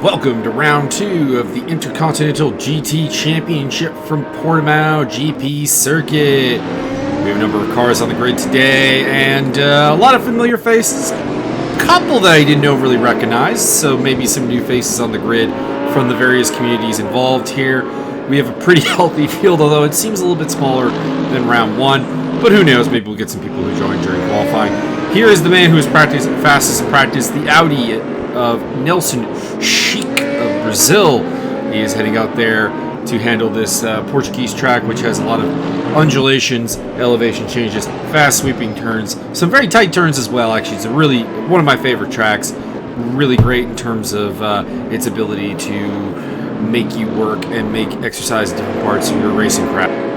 Welcome to round 2 of the Intercontinental GT Championship from Portimao GP Circuit. We have a number of cars on the grid today and a lot of familiar faces. A couple that I didn't overly recognize, so maybe some new faces on the grid from the various communities involved here. We have a pretty healthy field, although it seems a little bit smaller than round 1. But who knows, maybe we'll get some people who join during qualifying. Here is the man who is fastest in practice, the Audi of Nelson Chic of Brazil. He is heading out there to handle this Portuguese track, which has a lot of undulations, elevation changes, fast sweeping turns, some very tight turns as well. Actually, it's really one of my favorite tracks. Really great in terms of its ability to make you work and make exercise different parts of your racing craft.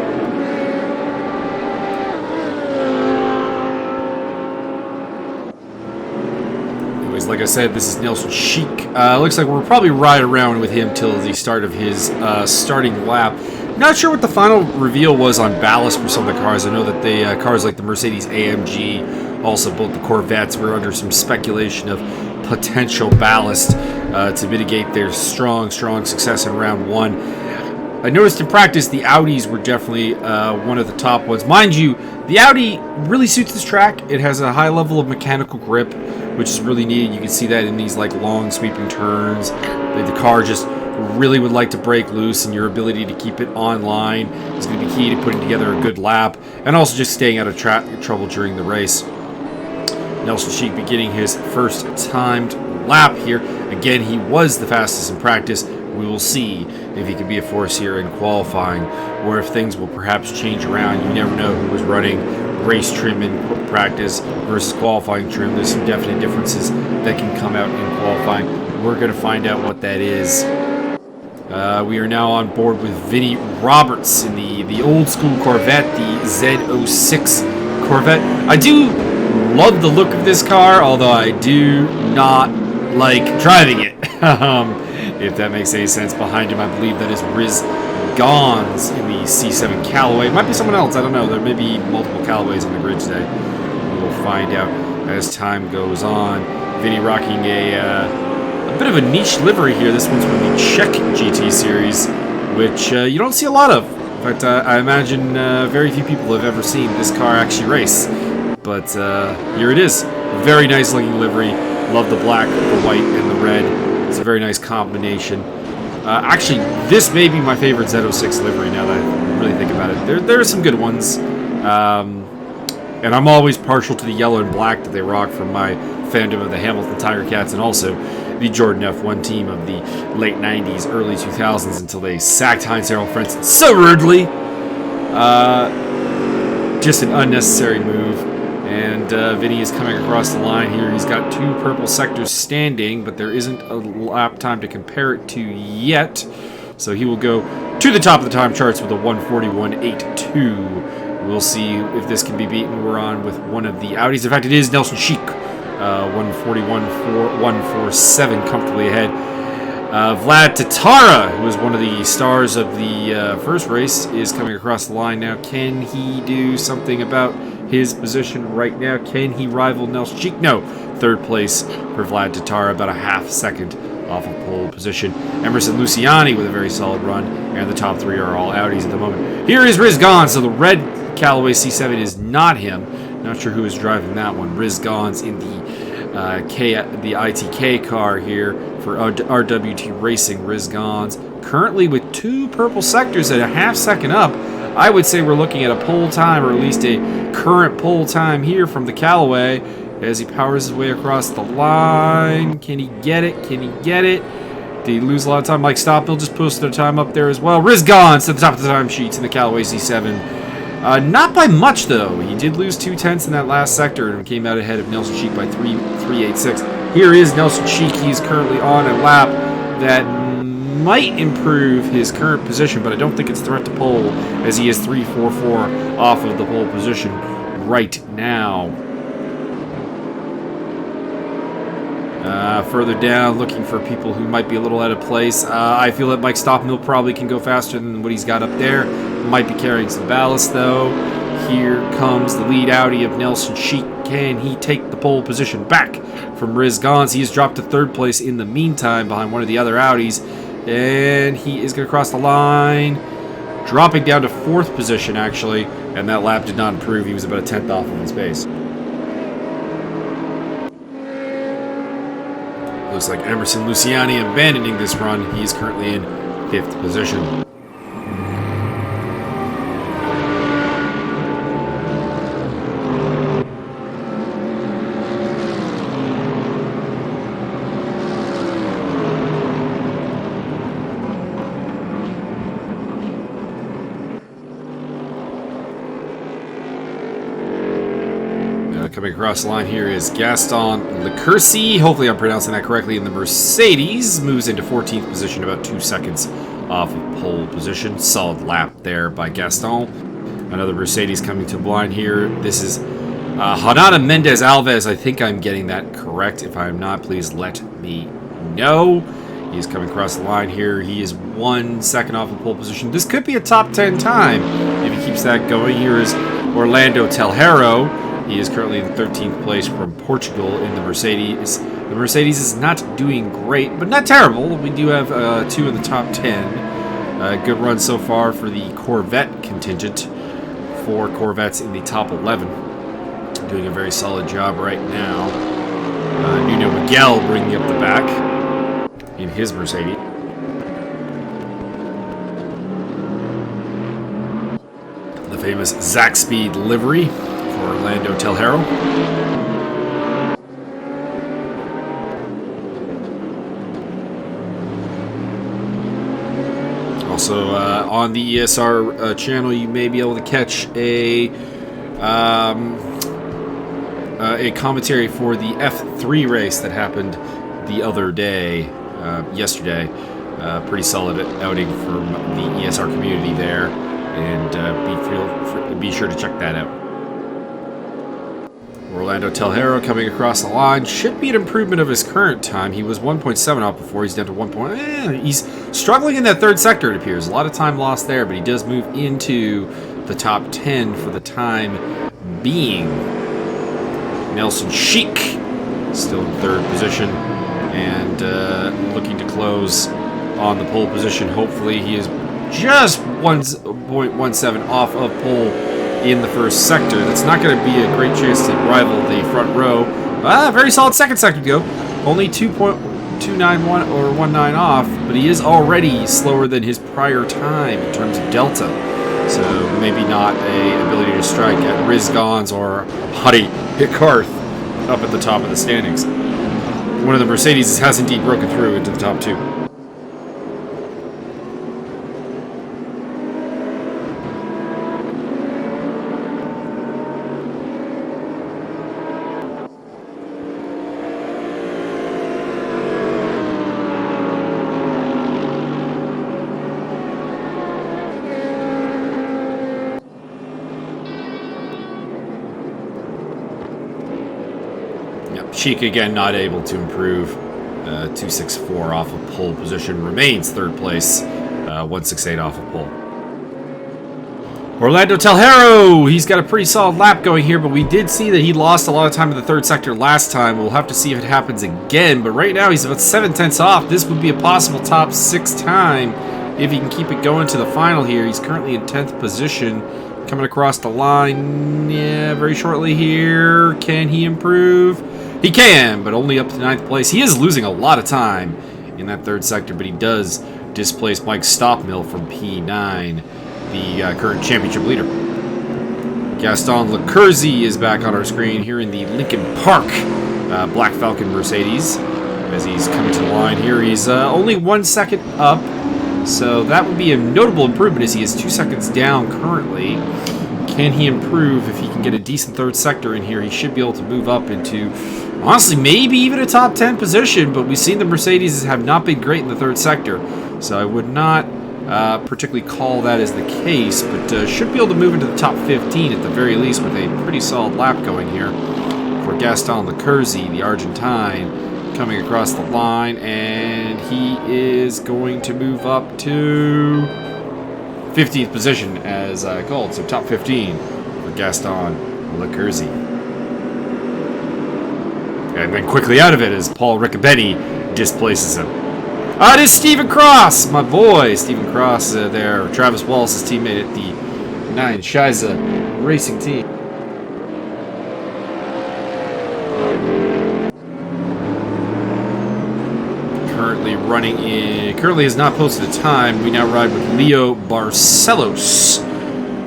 Like I said, this is Nelson Chic. Looks like we'll probably ride around with him till the start of his starting lap. Not sure what the final reveal was on ballast for some of the cars. I know that the cars like the Mercedes AMG, also both the Corvettes, were under some speculation of potential ballast to mitigate their strong success in round 1. I noticed in practice the Audis were definitely one of the top ones. Mind you, the Audi really suits this track. It has a high level of mechanical grip, which is really neat. You can see that in these like long sweeping turns. The car just really would like to break loose, and your ability to keep it online is going to be key to putting together a good lap, and also just staying out of trouble during the race. Nelson Chic beginning his first timed lap here. Again, he was the fastest in practice. We will see if he can be a force here in qualifying, or if things will perhaps change around. You never know who was running race trim in practice versus qualifying trim. There's some definite differences that can come out in qualifying. We're going to find out what that is. We are now on board with Vinnie Roberts in the old school Corvette, the Z06 Corvette. I do love the look of this car, although I do not like driving it. If that makes any sense. Behind him, I believe that is Riz Gons in the C7 Callaway. It might be someone else, I don't know. There may be multiple Callaways on the grid today. We will find out as time goes on. Vinny rocking a bit of a niche livery here. This one's from the Czech GT series, which you don't see a lot of. In fact, I imagine very few people have ever seen this car actually race. But here it is. Very nice looking livery. Love the black, the white, and the red. It's a very nice combination. Actually, this may be my favorite Z06 livery now that I really think about it. There are some good ones. And I'm always partial to the yellow and black that they rock from my fandom of the Hamilton Tiger Cats and also the Jordan F1 team of the late 90s, early 2000s until they sacked Heinz Harald Frentzen so rudely. Just an unnecessary move. And Vinny is coming across the line here. He's got 2 purple sectors standing, but there isn't a lap time to compare it to yet. So he will go to the top of the time charts with a 141.82. We'll see if this can be beaten. We're on with one of the Audis. In fact, it is Nelson Chic. 147 comfortably ahead. Vlad Tatara, who was one of the stars of the first race, is coming across the line now. Can he do something about his position right now? Can he rival Nelson Chic? No. 3rd place for Vlad Tatara, about a half second off of pole position. Emerson Luciani with a very solid run, and the top 3 are all Audis at the moment. Here is Riz Gons, so the red Callaway C7 is not him. Not sure who is driving that one. Riz Gons in the ITK car here for RWT Racing. Riz Gons currently with 2 purple sectors at a half second up. I would say we're looking at a pole time, or at least a current pole time here from the Callaway as he powers his way across the line. Can he get it? Can he get it? Did he lose a lot of time? Mike Stoppel just posted a time up there as well. Riz Gons to the top of the time sheets in the Callaway C7. Not by much, though. He did lose 2/10 in that last sector and came out ahead of Nelson Chic by 3.86. Here is Nelson Chic. He's currently on a lap that might improve his current position, but I don't think it's a threat to pole, as he is 3.44 off of the pole position right now. Further down, looking for people who might be a little out of place. I feel that Mike Stoppmill probably can go faster than what he's got up there. Might be carrying some ballast, though. here comes the lead Audi of Nelson Sheik. Can he take the pole position back from Riz Gons? He has dropped to third place in the meantime behind one of the other Audis. And he is going to cross the line, dropping down to fourth position, actually. And that lap did not improve. He was about a tenth off of his pace. Looks like Emerson Luciani abandoning this run. He is currently in fifth position. Coming across the line here is Gaston Lecursi. Hopefully I'm pronouncing that correctly. And the Mercedes moves into 14th position, about 2 seconds off of pole position. Solid lap there by Gaston. Another Mercedes coming to the line here. This is Hanada Mendez Alves. I think I'm getting that correct. If I am not, please let me know. He's coming across the line here. He is 1 second off of pole position. This could be a top 10 time if he keeps that going. Here is Orlando Telhero. He is currently in 13th place from Portugal in the Mercedes. The Mercedes is not doing great, but not terrible. We do have 2 in the top 10. Good run so far for the Corvette contingent. 4 Corvettes in the top 11. Doing a very solid job right now. Nuno Miguel bringing up the back in his Mercedes. The famous Zach Speed livery. Orlando Telhero. Also, on the ESR channel, you may be able to catch a commentary for the F3 race that happened the other day, yesterday. Pretty solid outing from the ESR community there, and be sure to check that out. Orlando Telhero coming across the line. Should be an improvement of his current time. He was 1.7 off before. He's down to 1. He's struggling in that third sector, it appears. A lot of time lost there, but he does move into the top 10 for the time being. Nelson Sheik still in third position and looking to close on the pole position. Hopefully he is just 1.17 off of pole in the first sector. That's not going to be a great chance to rival the front row. Very solid second sector to go. Only 2.291 or 19 off, but he is already slower than his prior time in terms of delta. So maybe not a ability to strike at Riz Gons or Hadi Hikarth up at the top of the standings. One of the Mercedes has indeed broken through into the top 2. Sheik again not able to improve. 264 off of pole position, remains third place. 168 off of pole. Orlando Telhero, he's got a pretty solid lap going here, but we did see that he lost a lot of time in the third sector last time. We'll have to see if it happens again, but right now he's about 7/10 off. This would be a possible top 6 time if he can keep it going to the final here. He's currently in 10th position. Coming across the line, yeah, very shortly here. Can he improve? He can, but only up to 9th place. He is losing a lot of time in that third sector, but he does displace Mike Stopmill from P9, the current championship leader. Gaston Lecursi is back on our screen here in the Lincoln Park Black Falcon Mercedes. As he's coming to the line here, he's only 1 second up, so that would be a notable improvement as he is 2 seconds down currently. Can he improve if he can get a decent third sector in here? He should be able to move up into, honestly, maybe even a top 10 position, but we've seen the Mercedes have not been great in the third sector, so I would not particularly call that as the case, but should be able to move into the top 15 at the very least with a pretty solid lap going here for Gaston Lecursi, the Argentine, coming across the line, and he is going to move up to 15th position as called, so top 15 for Gaston Lecurzi. And then quickly out of it as Paul Riccobetti displaces him. It is Stephen Cross, my boy. Stephen Cross there, Travis Wallace's teammate at the 9 Shiza Racing Team. Currently has not posted a time. We now ride with Leo Barcelos,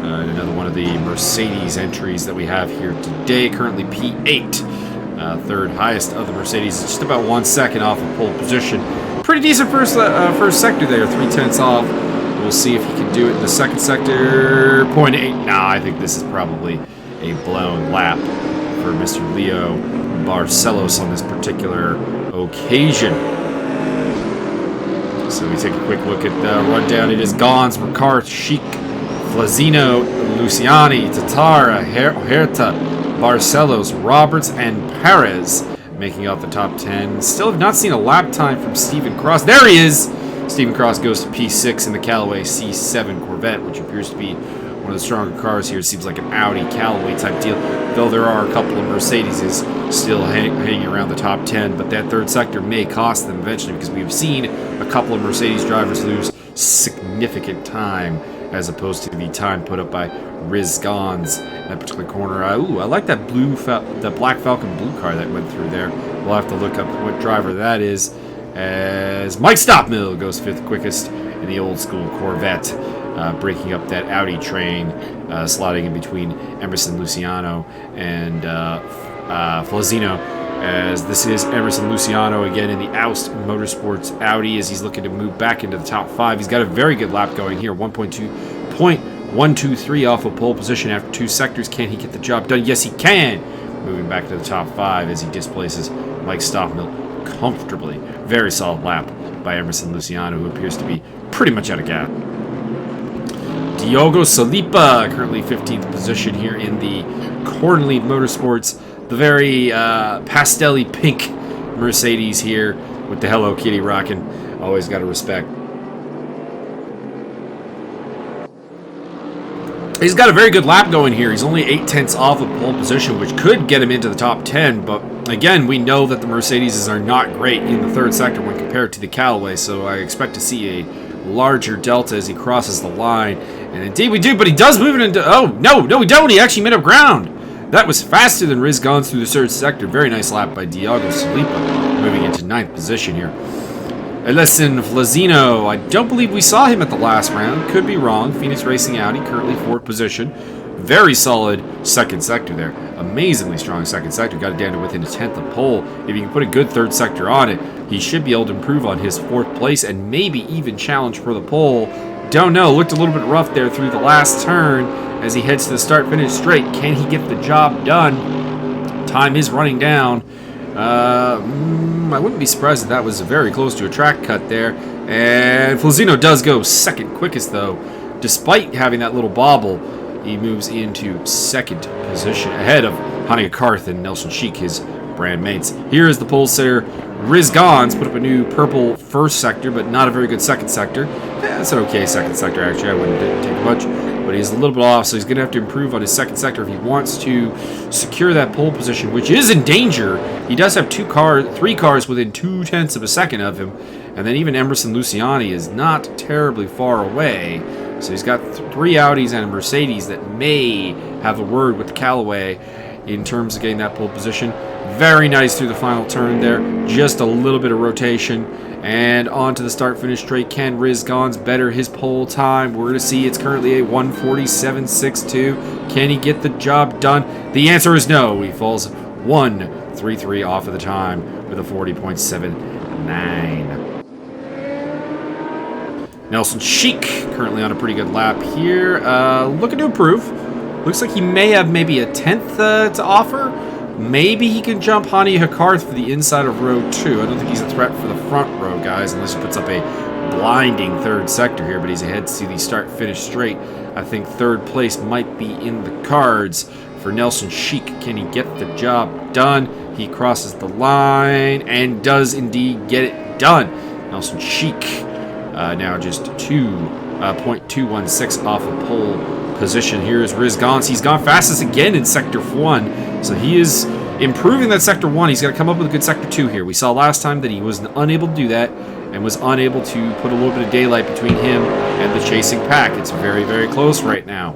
another one of the Mercedes entries that we have here today. Currently P8, third highest of the Mercedes, just about 1 second off of pole position. Pretty decent first sector there, 3/10 off. We'll see if he can do it in the second sector. 0.8. Nah, I think this is probably a blown lap for Mr. Leo Barcelos on this particular occasion. So we take a quick look at the rundown. It is Gons, Ricard, Sheik, Flazino, Luciani, Tatara, Herta, Barcelos, Roberts, and Perez making up the top 10. Still have not seen a lap time from Stephen Cross. There he is! Stephen Cross goes to P6 in the Callaway C7 Corvette, which appears to be one of the stronger cars here. It seems like an Audi Callaway type deal, though there are a couple of Mercedes still hanging around the top 10, but that third sector may cost them eventually, because we've seen a couple of Mercedes drivers lose significant time as opposed to the time put up by Riz Gons in that particular corner. I like that Black Falcon blue car that went through there. We'll have to look up what driver that is, as Mike Stockmill goes 5th quickest in the old school Corvette, breaking up that Audi train, slotting in between Emerson Luciano and Flazino, as this is Emerson Luciano again in the Oust Motorsports Audi, as he's looking to move back into the top 5. He's got a very good lap going here, 1.123 off of pole position after 2 sectors. Can he get the job done? Yes, he can. Moving back to the top 5 as he displaces Mike Stockmill comfortably. Very solid lap by Emerson Luciano, who appears to be pretty much out of gas. Diogo Salipa, currently 15th position here in the Cornley Motorsports. The very pastel-y pink Mercedes here with the Hello Kitty rocking. Always got to respect. He's got a very good lap going here. He's only 8/10 off of pole position, which could get him into the top 10. But again, we know that the Mercedes are not great in the third sector when compared to the Callaway. So I expect to see a larger delta as he crosses the line. And indeed we do, but he does move it into... Oh, no, we don't. He actually made up ground. That was faster than Riz Gons through the third sector. Very nice lap by Diogo Salipa, moving into 9th position here. Alessin Flazino, I don't believe we saw him at the last round. Could be wrong. Phoenix Racing Audi, currently 4th position. Very solid second sector there. Amazingly strong second sector. Got it down to within a 10th of pole. If you can put a good third sector on it, he should be able to improve on his 4th place and maybe even challenge for the pole. Don't know. Looked a little bit rough there through the last turn as he heads to the start-finish straight. Can he get the job done? Time is running down. I wouldn't be surprised if that was very close to a track cut there. And Flazino does go 2nd quickest, though. Despite having that little bobble, he moves into 2nd position ahead of Hania Karth and Nelson Sheik, his brand mates. Here is the pole sitter. Riz Gons put up a new purple 1st sector, but not a very good 2nd sector. It's an okay 2nd sector, actually. I wouldn't take much, but he's a little bit off, so he's going to have to improve on his 2nd sector if he wants to secure that pole position, which is in danger. He does have 3 cars within 0.2 of a second of him, and then even Emerson Luciani is not terribly far away. So he's got 3 Audis and a Mercedes that may have a word with the Callaway in terms of getting that pole position. Very nice through the final turn there. Just a little bit of rotation. And on to the start-finish straight. Can Riz Gons better his pole time? We're going to see it's currently a 1:47.62. Can he get the job done? The answer is no. He falls 1:33 off of the time with a 40.79. Nelson Sheik currently on a pretty good lap here. Looking to improve. Looks like he may have maybe a 10th to offer. Maybe he can jump Hani Hakarth for the inside of row 2. I don't think he's a threat for the front row, guys, unless he puts up a blinding 3rd sector here, but he's ahead to the start-finish straight. I think 3rd place might be in the cards for Nelson Sheik. Can he get the job done? He crosses the line and does indeed get it done. Nelson Sheik now just 2.216 off of pole position here is Riz Gons. He's gone fastest again in Sector 1, so he is improving that Sector 1. He's got to come up with a good Sector 2 here. We saw last time that he was unable to do that and was unable to put a little bit of daylight between him and the chasing pack. It's very, very close right now.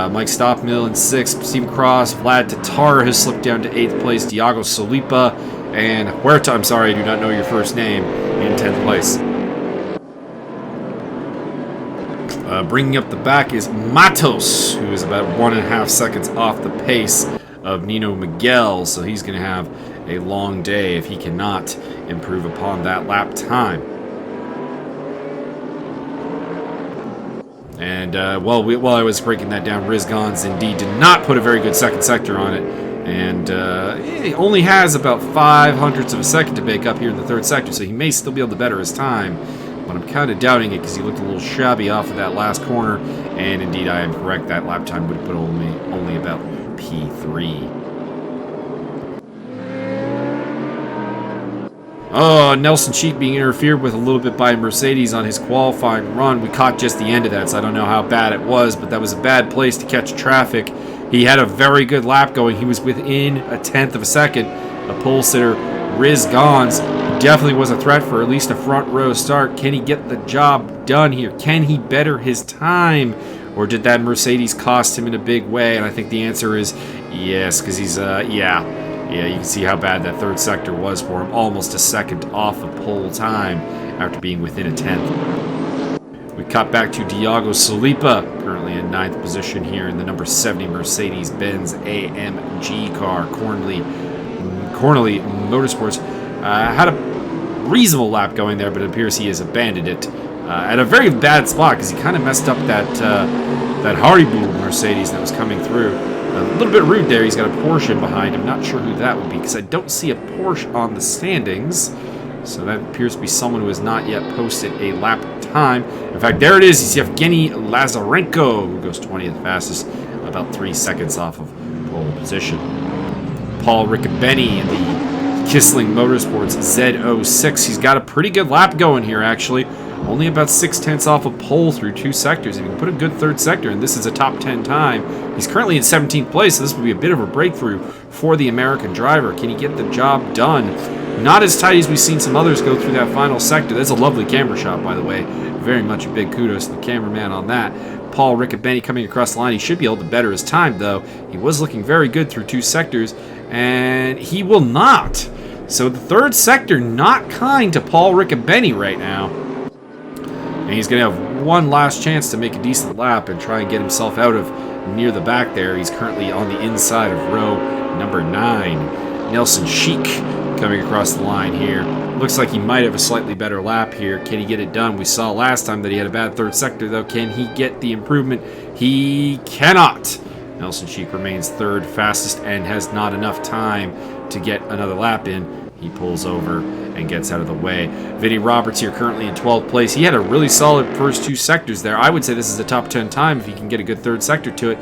Mike Stockmill in 6th, Stephen Cross, Vlad Tatar has slipped down to 8th place, Diago Solipa, and Huerta, I'm sorry, I do not know your first name, in 10th place. Bringing up the back is Matos, who is about 1.5 seconds off the pace of Nino Miguel, so he's going to have a long day if he cannot improve upon that lap time. And while I was breaking that down, Riz Gons indeed did not put a very good second sector on it, and he only has about 0.05 of a second to make up here in the third sector, so he may still be able to better his time. But I'm kind of doubting it because he looked a little shabby off of that last corner, and indeed I am correct. That lap time would put only about P3. Oh, Nelson Cheek being interfered with a little bit by Mercedes on his qualifying run. We caught just the end of that, so I don't know how bad it was, but that was a bad place to catch traffic. He had a very good lap going. He was within 1/10 of a second. A pole sitter, Riz Gons, definitely was a threat for at least a front row start. Can he get the job done here? Can he better his time? Or did that Mercedes cost him in a big way? And I think the answer is yes, because he's, yeah, you can see how bad that third sector was for him. Almost a second off of pole time after being within 1/10. We cut back to Diago Solipa, currently in 9th position here in the number 70 Mercedes-Benz AMG car. Cornely Motorsports had a reasonable lap going there, but it appears he has abandoned it at a very bad spot because he kind of messed up that Haribo Mercedes that was coming through. A little bit rude there. He's got a Porsche behind him. Not sure who that would be because I don't see a Porsche on the standings. So that appears to be someone who has not yet posted a lap time. In fact, there it is. It's Yevgeny Lazarenko, who goes 20th fastest, about 3 seconds off of pole position. Paul Riccobeni in the Kissling Motorsports Z06. He's got a pretty good lap going here, actually. Only about 0.6 off of pole through 2 sectors. And he can put a good third sector, and this is a top 10 time. He's currently in 17th place, so this would be a bit of a breakthrough for the American driver. Can he get the job done? Not as tight as we've seen some others go through that final sector. That's a lovely camera shot, by the way. Very much a big kudos to the cameraman on that. Paul Riccobeni coming across the line. He should be able to better his time, though. He was looking very good through 2 sectors, and he will not. So the third sector not kind to Paul Riccobeni right now. And he's going to have one last chance to make a decent lap and try and get himself out of near the back there. He's currently on the inside of row number 9. Nelson Cheek coming across the line here. Looks like he might have a slightly better lap here. Can he get it done? We saw last time that he had a bad third sector, though. Can he get the improvement? He cannot. Nelson Cheek remains third fastest and has not enough time to get another lap in. He pulls over and gets out of the way. Vinnie Roberts here currently in 12th place. He had a really solid first 2 sectors there. I would say this is a top 10 time if he can get a good third sector to it.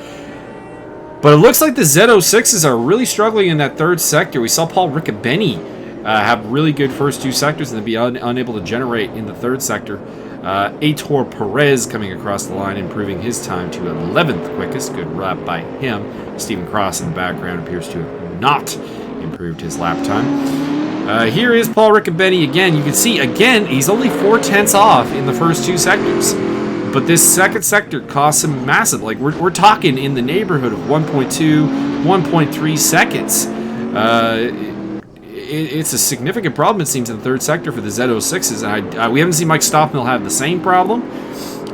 But it looks like the Z06s are really struggling in that third sector. We saw Paul Riccobeni have really good first 2 sectors and then be unable to generate in the third sector. Aitor Perez coming across the line, improving his time to 11th quickest. Good lap by him. Stephen Cross in the background appears to have not improved his lap time. Here is Paul Riccobeni again. You can see, again, he's only 0.4 off in the first 2 sectors. But this second sector costs him massive. Like, we're talking in the neighborhood of 1.2, 1.3 seconds. It's a significant problem, it seems, in the third sector for the Z06s. And we haven't seen Mike Stockmill have the same problem,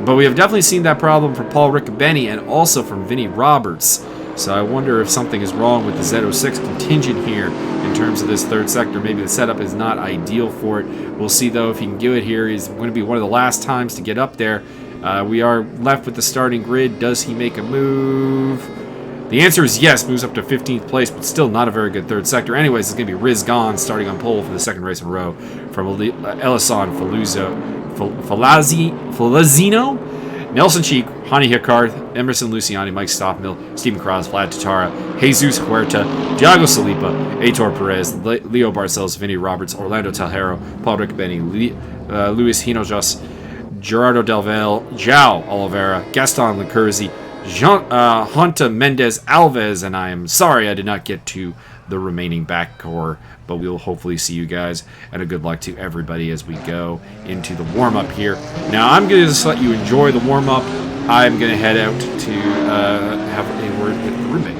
but we have definitely seen that problem from Paul Riccobeni and also from Vinnie Roberts. So I wonder if something is wrong with the Z06 contingent here in terms of this third sector. Maybe the setup is not ideal for it. We'll see, though, if he can do it here. He's going to be one of the last times to get up there. We are left with the starting grid. Does he make a move? The answer is yes. Moves up to 15th place, but still not a very good third sector. Anyways, it's going to be Riz Gons starting on pole for the second race in a row from Ellison Falazino, Nelson Cheek, Hani Hickarth, Emerson Luciani, Mike Stockmill, Stephen Cross, Vlad Tatara, Jesus Huerta, Diago Solipa, Aitor Perez, Leo Barcelos, Vinnie Roberts, Orlando Talhero, Paul Riccobeni, Luis Hinojas, Gerardo Delval, João Oliveira, Gaston Licurzi, Honta Mendez Alves, and I am sorry I did not get to the remaining back core, but we will hopefully see you guys, and a good luck to everybody as we go into the warm-up here. Now, I'm going to just let you enjoy the warm-up. I'm going to head out to have a word with the roommate.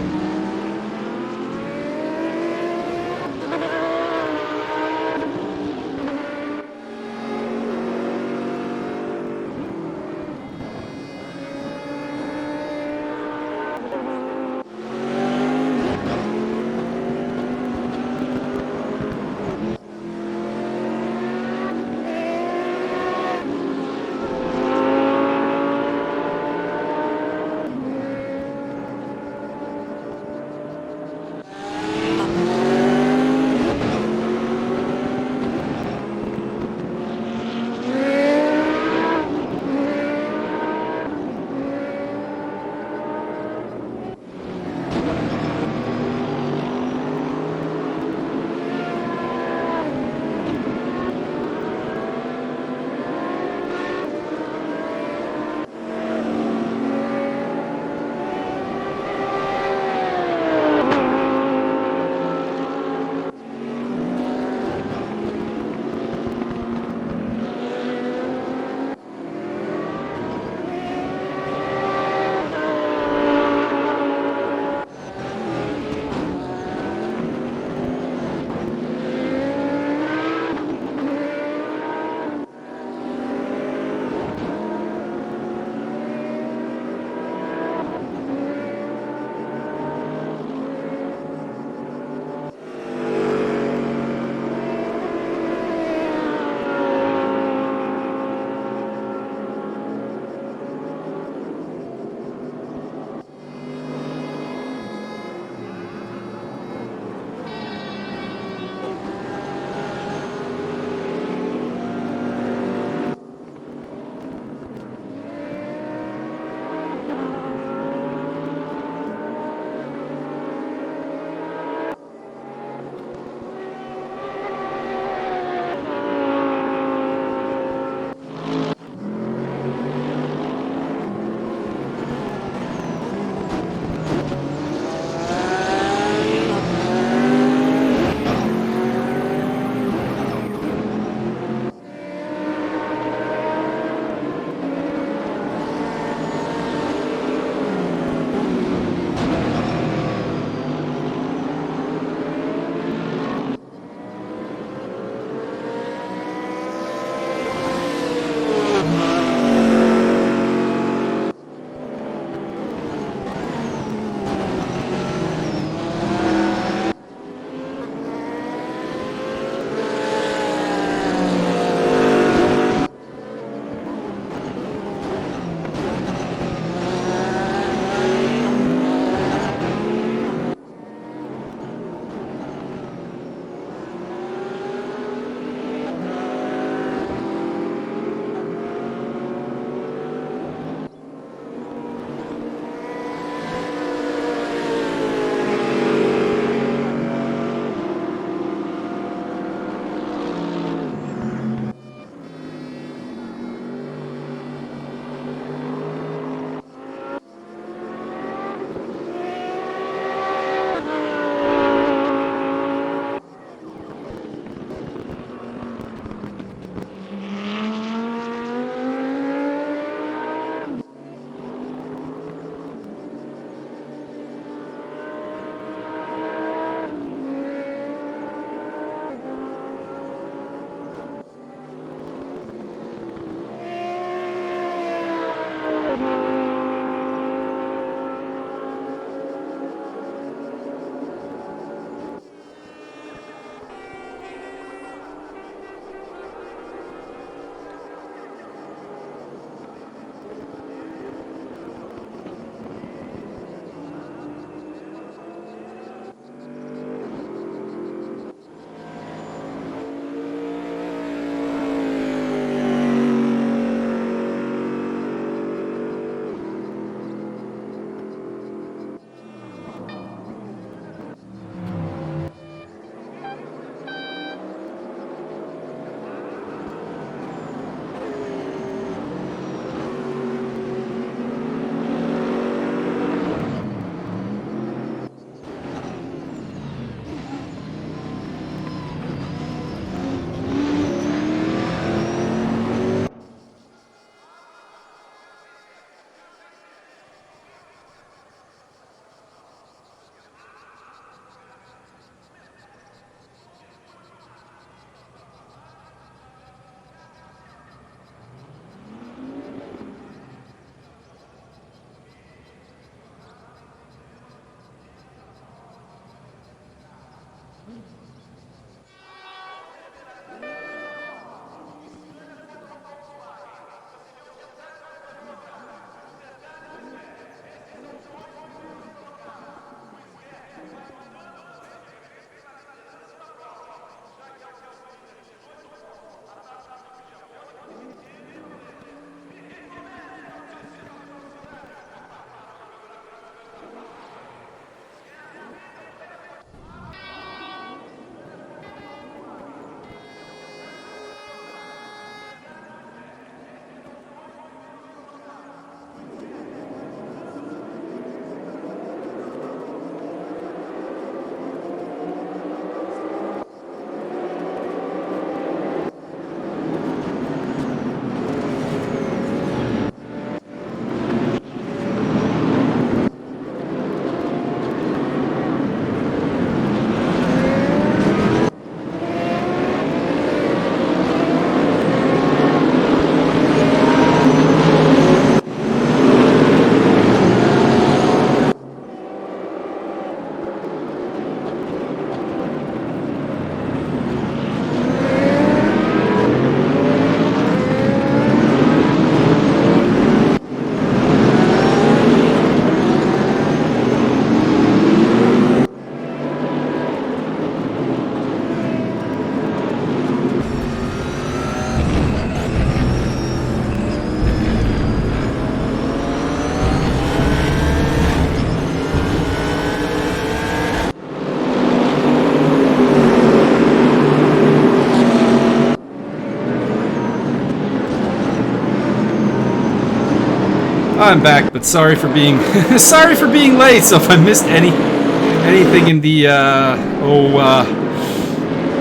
I'm back, but sorry for being sorry for being late. So if I missed anything in the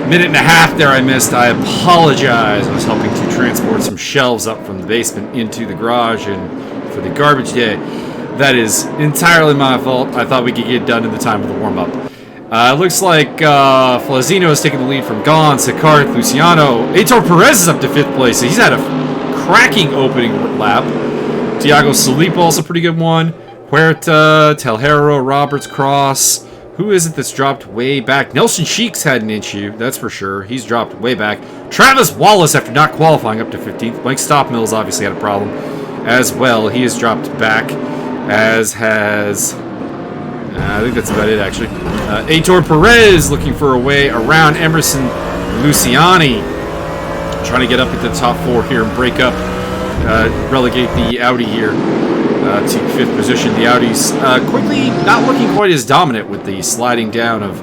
minute and a half there I missed, I apologize. I was helping to transport some shelves up from the basement into the garage and for the garbage day. That is entirely my fault. I thought we could get done in the time of the warm-up. Looks like Flazino is taking the lead from Gon, Sicart, Luciano. Heitor Perez is up to 5th place. He's had a cracking opening lap. Thiago Saliba, also pretty good one. Huerta, Telhero, Roberts, Cross. Who is it that's dropped way back? Nelson Sheik's had an issue, that's for sure. He's dropped way back. Travis Wallace, after not qualifying, up to 15th. Mike Stoppmill's obviously had a problem as well. He has dropped back, as has... I think that's about it, actually. Heitor Perez looking for a way around Emerson Luciani. Trying to get up at the top 4 here and break up, relegate the Audi here to 5th position. The Audis quickly not looking quite as dominant with the sliding down of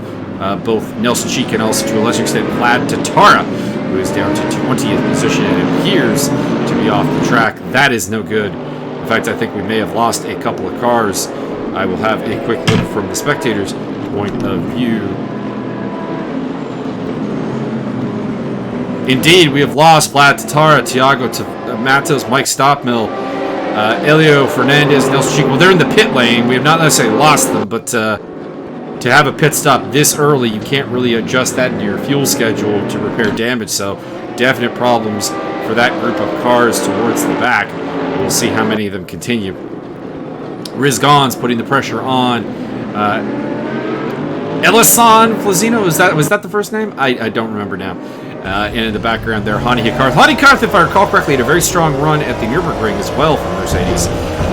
both Nelson Sheik and also to a lesser extent Vlad Tatara, who is down to 20th position and appears to be off the track. That is no good. In fact, I think we may have lost a couple of cars. I will have a quick look from the spectators' point of view. Indeed, we have lost Vlad Tatara, Thiago Matos, Mike Stoppmill, Elio Fernandez, Nelson Sheik. Well, they're in the pit lane. We have not necessarily lost them, but to have a pit stop this early, you can't really adjust that into your fuel schedule to repair damage. So, definite problems for that group of cars towards the back. We'll see how many of them continue. Riz Gon's putting the pressure on. Elisan Flazino, was that the first name? I don't remember now. And in the background there, Hani Hikarth. Hani Hikarth, if I recall correctly, had a very strong run at the Nürburgring as well for Mercedes.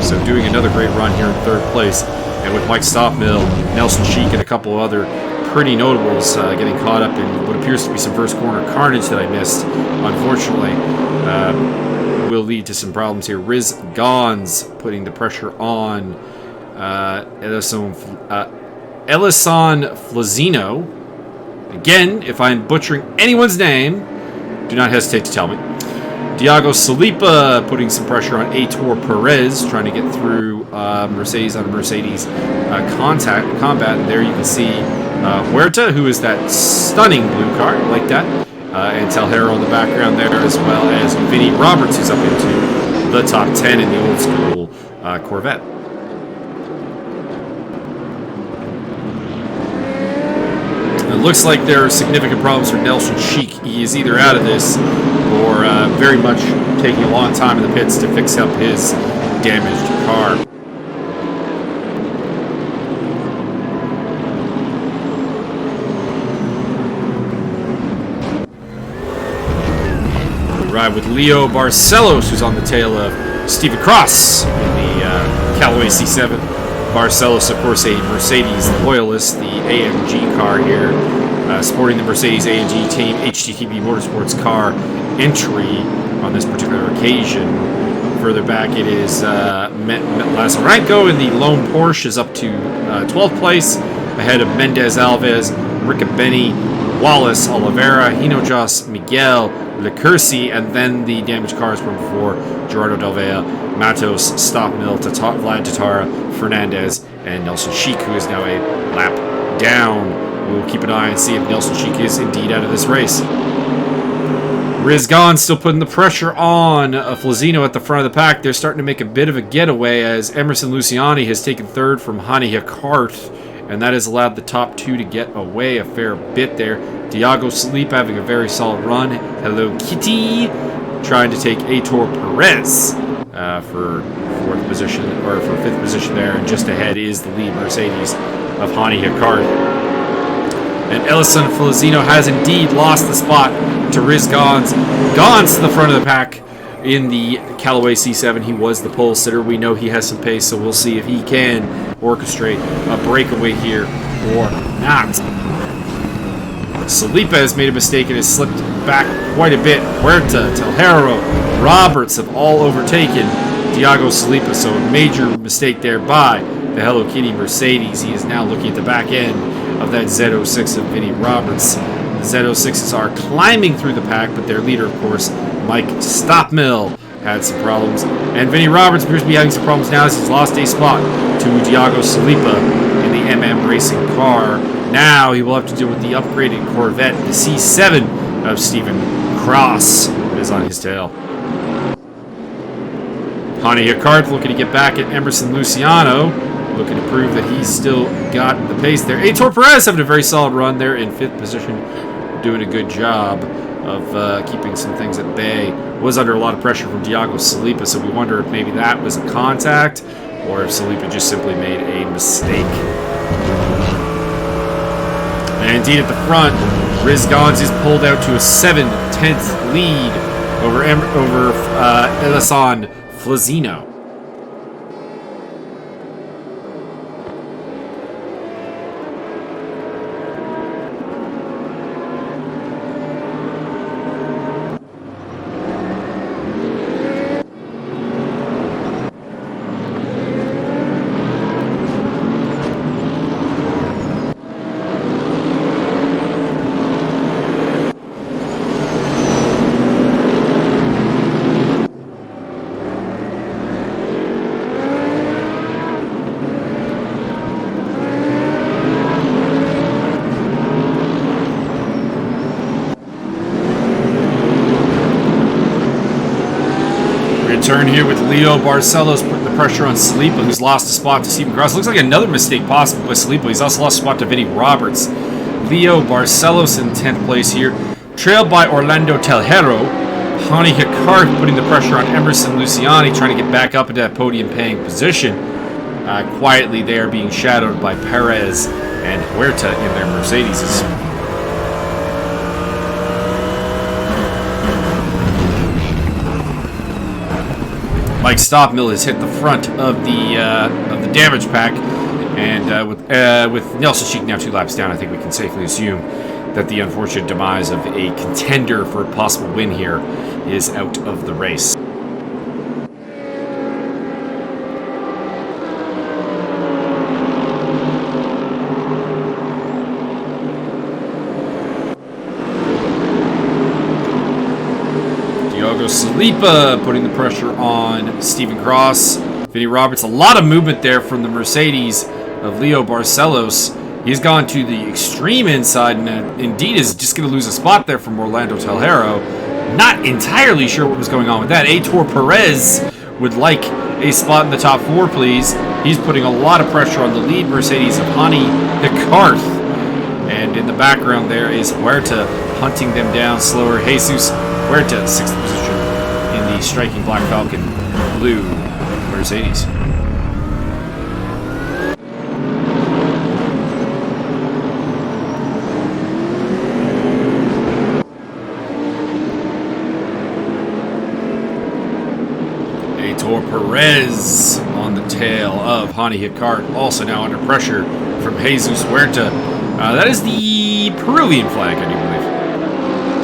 So doing another great run here in 3rd place. And with Mike Stoppmill, Nelson Sheik, and a couple of other pretty notables getting caught up in what appears to be some first corner carnage that I missed, unfortunately, will lead to some problems here. Riz Gon's putting the pressure on Elisan Flazino. Again, if I'm butchering anyone's name, do not hesitate to tell me. Thiago Saliba putting some pressure on Heitor Perez, trying to get through Mercedes on Mercedes combat. And there you can see Huerta, who is that stunning blue car, like that. And Telhero in the background there, as well as Vinny Roberts, who's up into the top 10 in the old school Corvette. It looks like there are significant problems for Nelson Sheik. He is either out of this or very much taking a long time in the pits to fix up his damaged car. We ride with Leo Barcelos, who's on the tail of Stephen Cross in the Callaway C7. Barcelos, of course, a Mercedes loyalist, the AMG car here, sporting the Mercedes AMG team HTTP Motorsports car entry on this particular occasion. Further back, it is Lazarenko in the lone Porsche is up to 12th place, ahead of Mendez Alves, Riccobeni, Wallace, Oliveira, Hinojosa, Miguel, Lecursi, and then the damaged cars from before, Gerardo Delvea, Matos, Stoppmill, Vlad Tatara, Fernandez, and Nelson Sheik, who is now a lap down. We'll keep an eye and see if Nelson Sheik is indeed out of this race. Riz Gon still putting the pressure on Flazino at the front of the pack. They're starting to make a bit of a getaway as Emerson Luciani has taken 3rd from Hani Hikarth, and that has allowed the top 2 to get away a fair bit there. Thiago Saliba having a very solid run. Hello Kitty trying to take Heitor Perez for 4th position, or for 5th position there, and just ahead is the lead Mercedes of Hani Hikarth. And Elisan Flazino has indeed lost the spot to Riz Gon's. Gon's to the front of the pack in the Callaway C7. He was the pole sitter. We know he has some pace, so we'll see if he can orchestrate a breakaway here or not. Saliba has made a mistake and has slipped back quite a bit. Huerta, Telhero, Roberts have all overtaken Thiago Saliba, so a major mistake there by the Hello Kitty Mercedes. He is now looking at the back end of that Z06 of Vinny Roberts. The Z06s are climbing through the pack, but their leader, of course, Mike Stoppmill, had some problems. And Vinnie Roberts appears to be having some problems now as he's lost a spot to Diago Salipa in the MM Racing car. Now he will have to deal with the upgraded Corvette, the C7 of Stephen Cross, that is on his tail. Hani Hicart looking to get back at Emerson Luciano, looking to prove that he's still got the pace there. Heitor Perez having a very solid run there in 5th position, doing a good job of keeping some things at bay. Was under a lot of pressure from Diago Salipa, so we wonder if maybe that was a contact or if Salipa just simply made a mistake. And indeed at the front, Riz Gons is pulled out to a 7/10 lead over Elasan Flazino. Turn here with Leo Barcelos putting the pressure on Salipa, who's lost a spot to Stephen Cross. Looks like another mistake possible by Salipa. He's also lost a spot to Vinnie Roberts. Leo Barcelos in 10th place here, trailed by Orlando Telhero. Hani Hicart putting the pressure on Emerson Luciani, trying to get back up into that podium-paying position. Quietly there, being shadowed by Perez and Huerta in their Mercedes. Mike Stoppmill has hit the front of the damage pack, and with Nelson Sheik now 2 laps down, I think we can safely assume that the unfortunate demise of a contender for a possible win here is out of the race. Salipa putting the pressure on Stephen Cross. Vinnie Roberts, a lot of movement there from the Mercedes of Leo Barcelos. He's gone to the extreme inside and indeed is just going to lose a spot there from Orlando Telhero. Not entirely sure what was going on with that. Heitor Perez would like a spot in the top 4, please. He's putting a lot of pressure on the lead Mercedes of Hani Hicart. And in the background there is Huerta hunting them down slower. Jesus Huerta, 6th position in the striking Black Falcon blue Mercedes. Heitor Perez on the tail of Hani Hicart, also now under pressure from Jesus Huerta. That is the Peruvian flag, I do believe,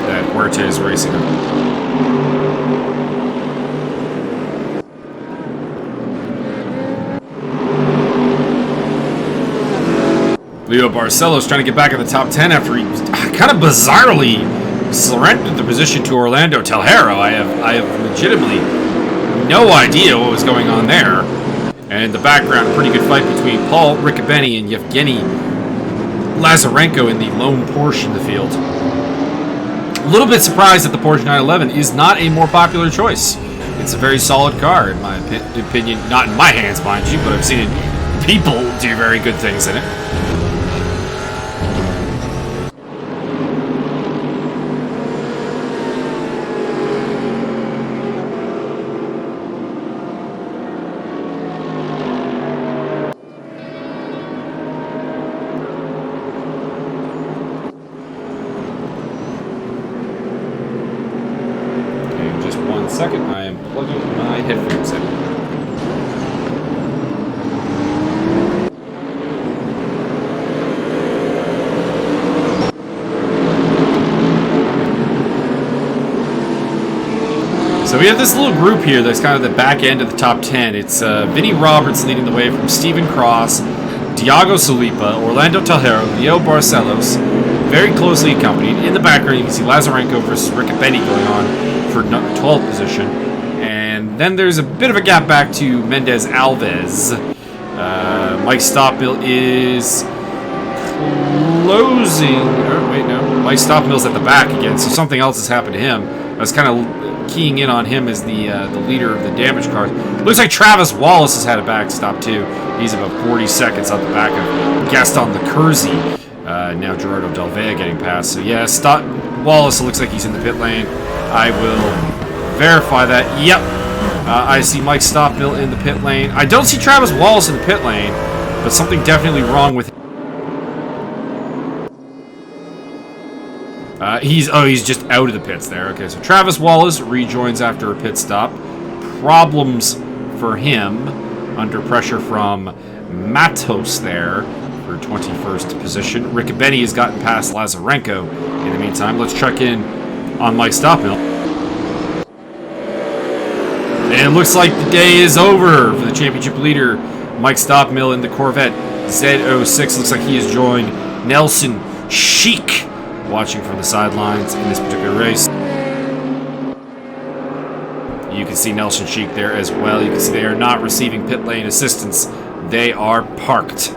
that Huerta is racing on. Leo Barcelos trying to get back in the top 10 after he kind of bizarrely surrendered the position to Orlando Telhero. I have legitimately no idea what was going on there. And in the background, a pretty good fight between Paul Riccobeni and Yevgeny Lazarenko in the lone Porsche in the field. A little bit surprised that the Porsche 911 is not a more popular choice. It's a very solid car, in my opinion. Not in my hands, mind you, but I've seen people do very good things in it. Second, I am plugging my headphones in. So we have this little group here that's kind of the back end of the top 10. It's Vinnie Roberts leading the way from Stephen Cross, Diago Salipa, Orlando Telhero, Leo Barcelos, very closely accompanied. In the background, you can see Lazarenko versus Riccobeni going on for 12th position. And And then there's a bit of a gap back to Mendez Alves. Mike Stoppmill is closing. Oh, wait, no. Mike Stoppmill's at the back again, so something else has happened to him. I was kind of keying in on him as the leader of the damaged cars. Looks like Travis Wallace has had a backstop too. He's about 40 seconds on the back of Gaston Lecurzi. Now Gerardo Delvea getting past. So yeah, Wallace looks like he's in the pit lane. I will verify that. Yep. I see Mike Stoppmill in the pit lane. I don't see Travis Wallace in the pit lane, but something definitely wrong with him. He's just out of the pits there. Okay, so Travis Wallace rejoins after a pit stop. Problems for him under pressure from Matos there for 21st position. Riccobeni has gotten past Lazarenko. In the meantime, let's check in on Mike Stoppmill. And it looks like the day is over for the championship leader, Mike Stoppmill in the Corvette Z06. Looks like he has joined Nelson Sheik, watching from the sidelines in this particular race. You can see Nelson Sheik there as well. You can see they are not receiving pit lane assistance. They are parked.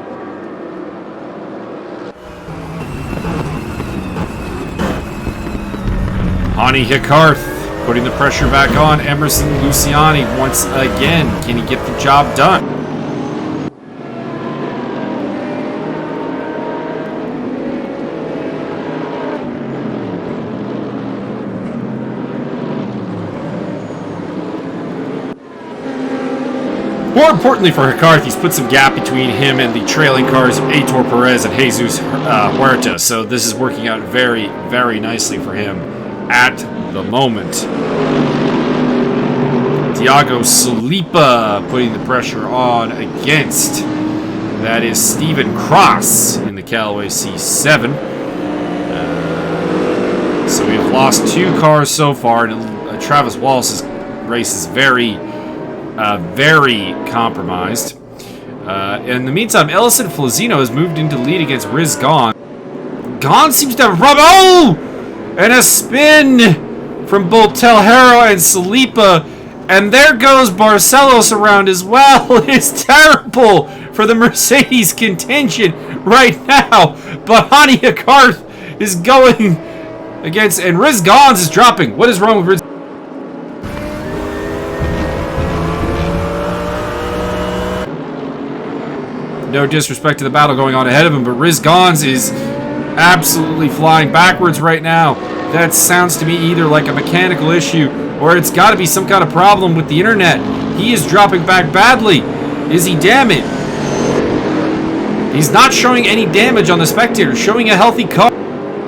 Hani Hikarth putting the pressure back on Emerson Luciani once again. Can he get the job done? More importantly for Hikarth, he's put some gap between him and the trailing cars of Aitor Perez and Jesus Huerta. So this is working out very, very nicely for him at the moment. Thiago Salipa putting the pressure on against. That is Stephen Cross in the Callaway C7. So we've lost 2 cars so far, and Travis Wallace's race is very compromised. In the meantime, Ellison Flazino has moved into the lead against Riz Gahn. Gahn seems to have and a spin from both Telhero and Salipa. And there goes Barcelos around as well. It's terrible for the Mercedes contingent right now. But Hani Hikarth is going against, and Riz Gahn is dropping. What is wrong with Riz? No disrespect to the battle going on ahead of him, but Riz Gahn is absolutely flying backwards right now. That sounds to me either like a mechanical issue or it's got to be some kind of problem with the internet. He is dropping back badly. Is he damaged? He's not showing any damage on the spectator, showing a healthy car.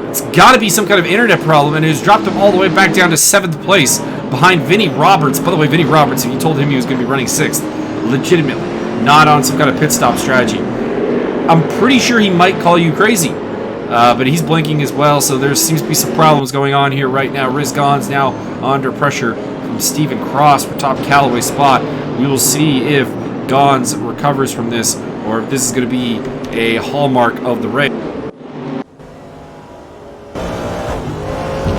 It's got to be some kind of internet problem, and it has dropped him all the way back down to 7th place behind Vinnie Roberts. By the way, Vinnie Roberts, if you told him he was going to be running 6th, legitimately, not on some kind of pit stop strategy, I'm pretty sure he might call you crazy. But he's blinking as well, so there seems to be some problems going on here right now. Riz Gahn's now under pressure from Stephen Cross for top Callaway spot. We will see if Gahn's recovers from this, or if this is going to be a hallmark of the race.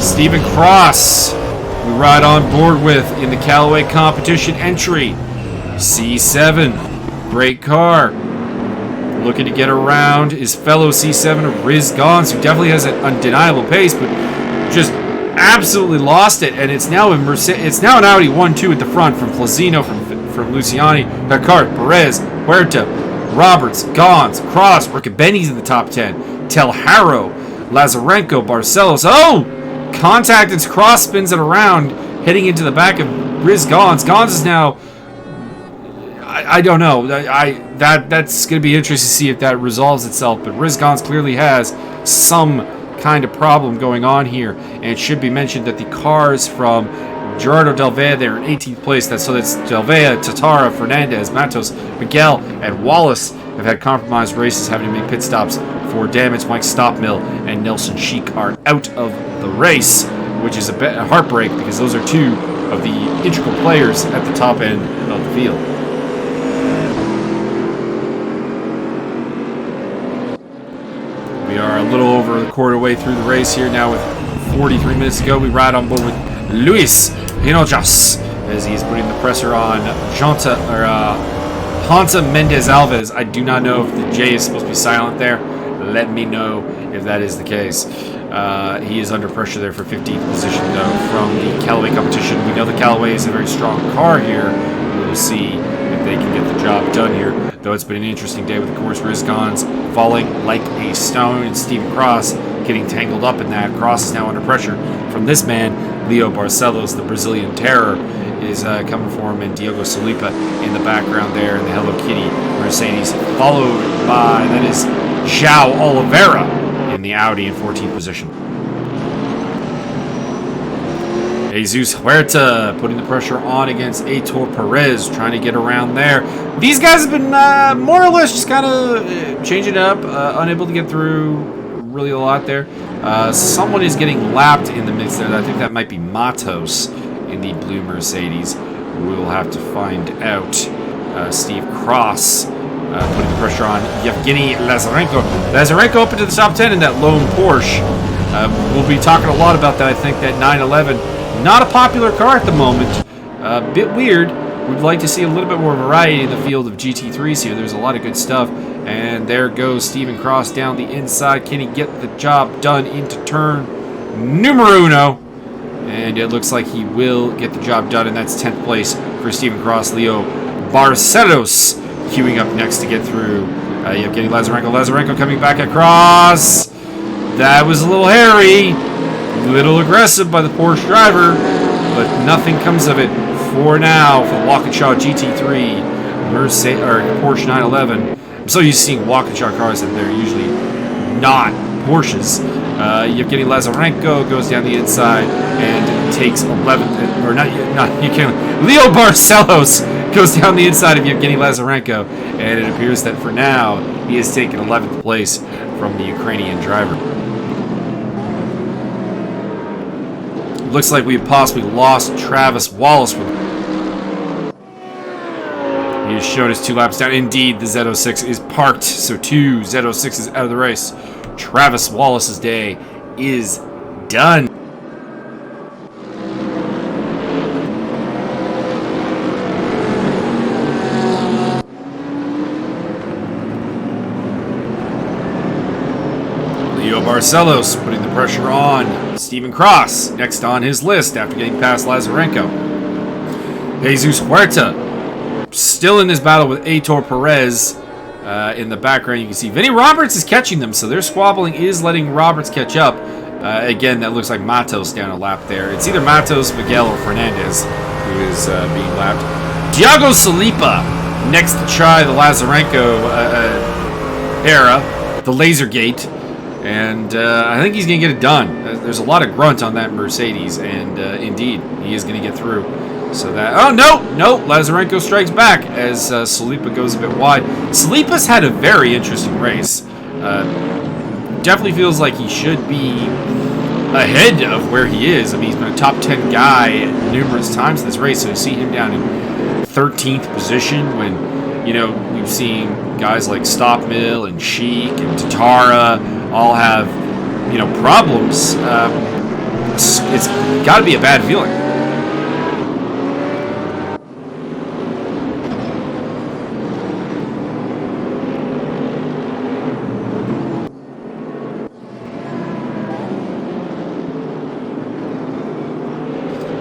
Stephen Cross, we ride on board with in the Callaway competition entry. C7, great car. Looking to get around his fellow C7 Riz Gahn, who definitely has an undeniable pace, but just absolutely lost it. And it's now it's now an Audi 1-2 at the front from Flazino, from Luciani, Hikarth, Perez, Huerta, Roberts, Gahn, Cross, Riccobeni's in the top 10. Telharo, Lazarenko, Barcelos. Oh! Contact and Cross spins it around, heading into the back of Riz Gahn. Gahn is now, I don't know. That's going to be interesting to see if that resolves itself. But Riz Gahn clearly has some kind of problem going on here. And it should be mentioned that the cars from Gerardo Delvea there in 18th place. So that's Delvea, Tatara, Fernandez, Matos, Miguel, and Wallace have had compromised races, having to make pit stops for damage. Mike Stoppmill and Nelson Sheik are out of the race, which is a heartbreak because those are two of the integral players at the top end of the field. We are a little over the quarter way through the race here now with 43 minutes to go. We ride on board with Luis Hinojas as he's putting the pressure on Hansa Mendez Alves. I do not know if the J is supposed to be silent there. Let me know if that is the case. He is under pressure there for 15th position, though, from the Callaway competition. We know the Callaway is a very strong car here. We'll see if they can get the job done here. Though it's been an interesting day with, of course, Rizgon's falling like a stone, and Stephen Cross getting tangled up in that. Cross is now under pressure from this man, Leo Barcelos, the Brazilian terror, is coming for him, and Diogo Salipa in the background there in the Hello Kitty Mercedes, followed by, that is João Oliveira in the Audi in 14th position. Jesus Huerta putting the pressure on against Aitor Perez, trying to get around there. These guys have been more or less just kind of changing it up, unable to get through really a lot there. Someone is getting lapped in the midst there. I think that might be Matos in the blue Mercedes. We will have to find out. Steve Cross putting the pressure on Yevgeny Lazarenko. Lazarenko up into the top 10 in that lone Porsche. We'll be talking a lot about that, I think, that 911. Not a popular car at the moment. A bit weird. We'd like to see a little bit more variety in the field of GT3s here. There's a lot of good stuff. And there goes Stephen Cross down the inside. Can he get the job done into turn numero uno? And it looks like he will get the job done, and that's 10th place for Stephen Cross. Leo Barcelos queuing up next to get through. Yevgeny Lazarenko. Lazarenko coming back across. That was a little hairy. A little aggressive by the Porsche driver, but nothing comes of it for now for the Waukesha GT3 Mercedes or Porsche 911. I'm so used to seeing Waukesha cars that they're usually not Porsches. Yevgeny Lazarenko goes down the inside and takes 11th, or not you can't. Leo Barcelos goes down the inside of Yevgeny Lazarenko, and it appears that for now he has taken 11th place from the Ukrainian driver. Looks like we've possibly lost Travis Wallace. He has shown his 2 laps down. Indeed, the Z06 is parked, so 2 Z06s out of the race. Travis Wallace's day is done. Leo Barcelos putting the pressure on Stephen Cross, next on his list after getting past Lazarenko. Jesus Huerta still in this battle with Aitor Perez. In the background, you can see Vinny Roberts is catching them, so their squabbling is letting Roberts catch up. Again, that looks like Matos down a lap there. It's either Matos, Miguel, or Fernandez who is being lapped. Diogo Salipa next to try the Lazarenko era, the Lasergate, and I think he's going to get it done. There's a lot of grunt on that Mercedes, and indeed, he is going to get through. So that, oh no, Lazarenko strikes back as Salipa goes a bit wide. Salipa's had a very interesting race. Definitely feels like he should be ahead of where he is. I mean, he's been a top 10 guy numerous times in this race, so to see him down in 13th position when, you know, we've seen guys like Stockmill and Sheik and Tatara all have, you know, problems. It's got to be a bad feeling.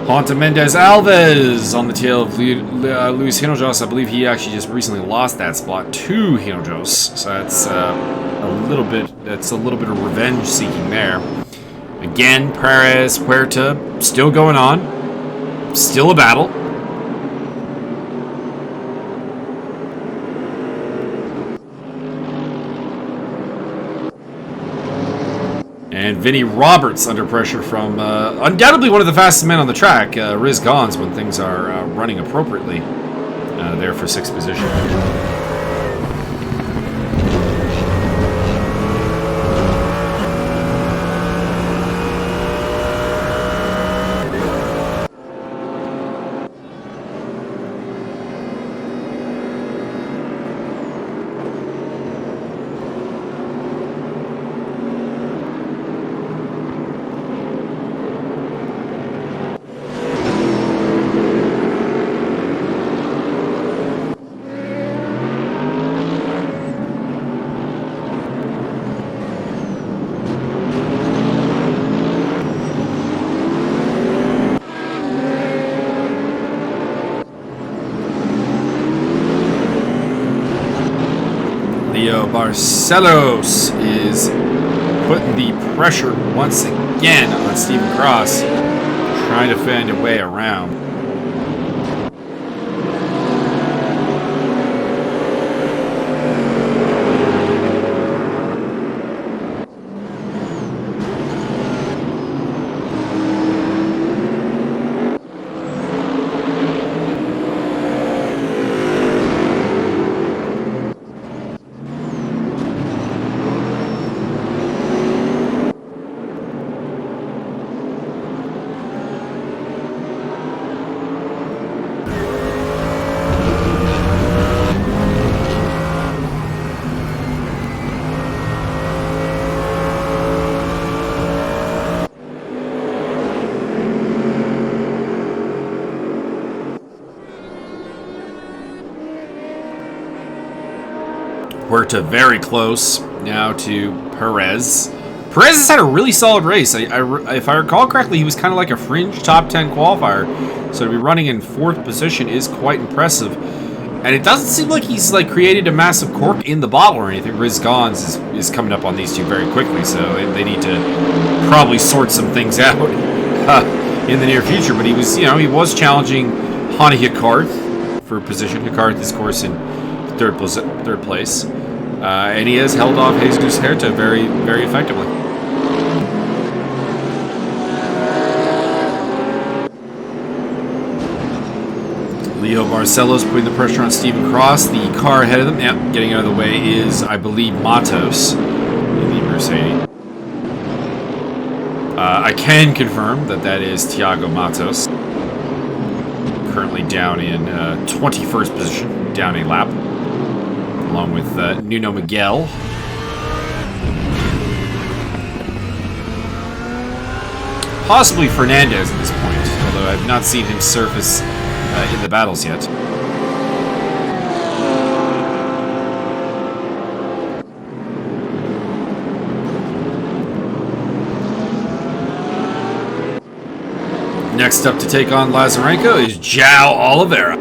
Hansa Mendez Alves on the tail of Luis Hinojos. I believe he actually just recently lost that spot to Hinojos, so that's a little bit of revenge seeking there. Again, Perez, Huerta, still going on, still a battle. And Vinny Roberts under pressure from undoubtedly one of the fastest men on the track, Riz Gons, when things are running appropriately there for 6th position. Leo Barcelos is putting the pressure once again on Stephen Cross, trying to find a way around. Huerta very close now to Perez. Perez has had a really solid race. If I recall correctly, he was kind of like a fringe top 10 qualifier. So to be running in 4th position is quite impressive. And it doesn't seem like he's like created a massive cork in the bottle or anything. Riz Gons is coming up on these two very quickly, so they need to probably sort some things out in the near future. But he was challenging Hani Hickarth for position. Hickarth is, of course, in third place. And he has held off Jesus Huerta very, very effectively. Leo Barcelos putting the pressure on Stephen Cross. The car ahead of them, getting out of the way is, I believe, Matos in the Mercedes. I can confirm that is Thiago Matos. Currently down in 21st position, down a lap, along with Nuno Miguel. Possibly Fernandez at this point, although I've not seen him surface in the battles yet. Next up to take on Lazarenko is João Oliveira.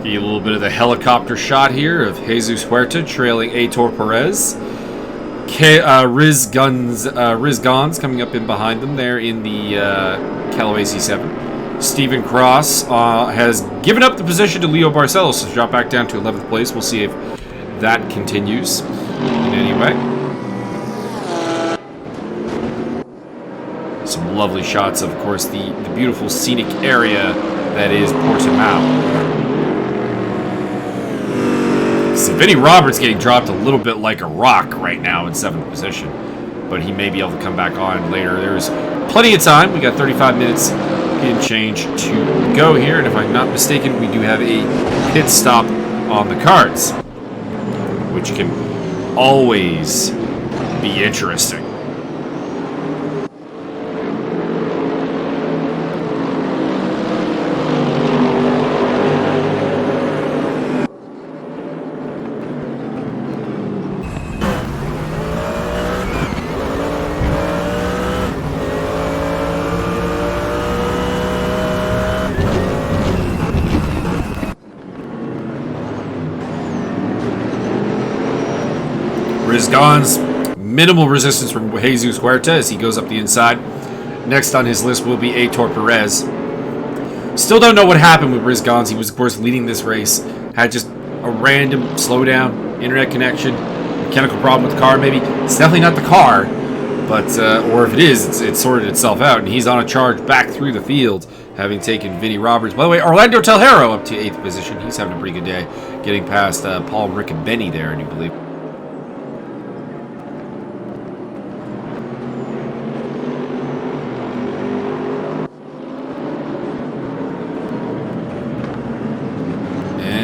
A little bit of the helicopter shot here of Jesus Huerta trailing Aitor Perez. Riz Gons coming up in behind them there in the Callaway C7. Stephen Cross has given up the position to Leo Barcelos to drop back down to 11th place. We'll see if that continues in any way. Some lovely shots of course, the beautiful scenic area that is Portimao. So Vinnie Roberts getting dropped a little bit like a rock right now in 7th position, but he may be able to come back on later. There's plenty of time. We got 35 minutes in change to go here, and if I'm not mistaken, we do have a pit stop on the cards, which can always be interesting. Gons, minimal resistance from Jesus Huerta as he goes up the inside. Next on his list will be Aitor Perez. Still don't know what happened with Riz Gons. He was, of course, leading this race. Had just a random slowdown, internet connection, mechanical problem with the car, maybe. It's definitely not the car, but or if it is, it's sorted itself out, and he's on a charge back through the field, having taken Vinnie Roberts. By the way, Orlando Telhero up to 8th position. He's having a pretty good day, getting past Paul Riccobeni there, I do believe.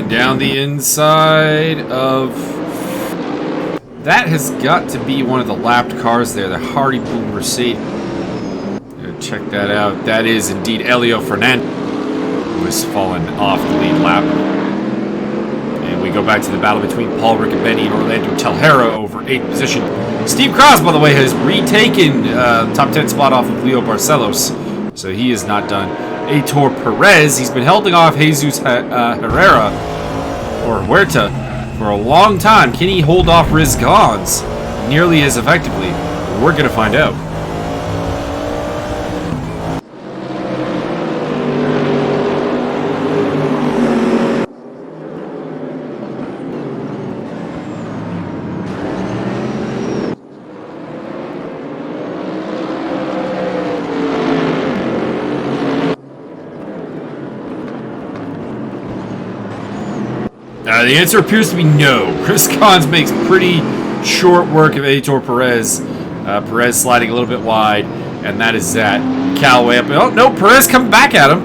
Down the inside of... That has got to be one of the lapped cars there, the Hardy Boom Mercedes. Check that out. That is indeed Elio Fernandez, who has fallen off the lead lap. And We go back to the battle between Paul Riccobeni and Orlando Tejera over 8th position. Steve Cross, by the way, has retaken top 10 spot off of Leo Barcelos, so he is not done. Aitor Perez, he's been holding off Jesus Huerta for a long time. Can he hold off Riz Gons nearly as effectively? We're going to find out. The answer appears to be no. Riz Gons makes pretty short work of Aitor Perez. Perez sliding a little bit wide, and that is that. Callaway up. Oh, no, Perez coming back at him.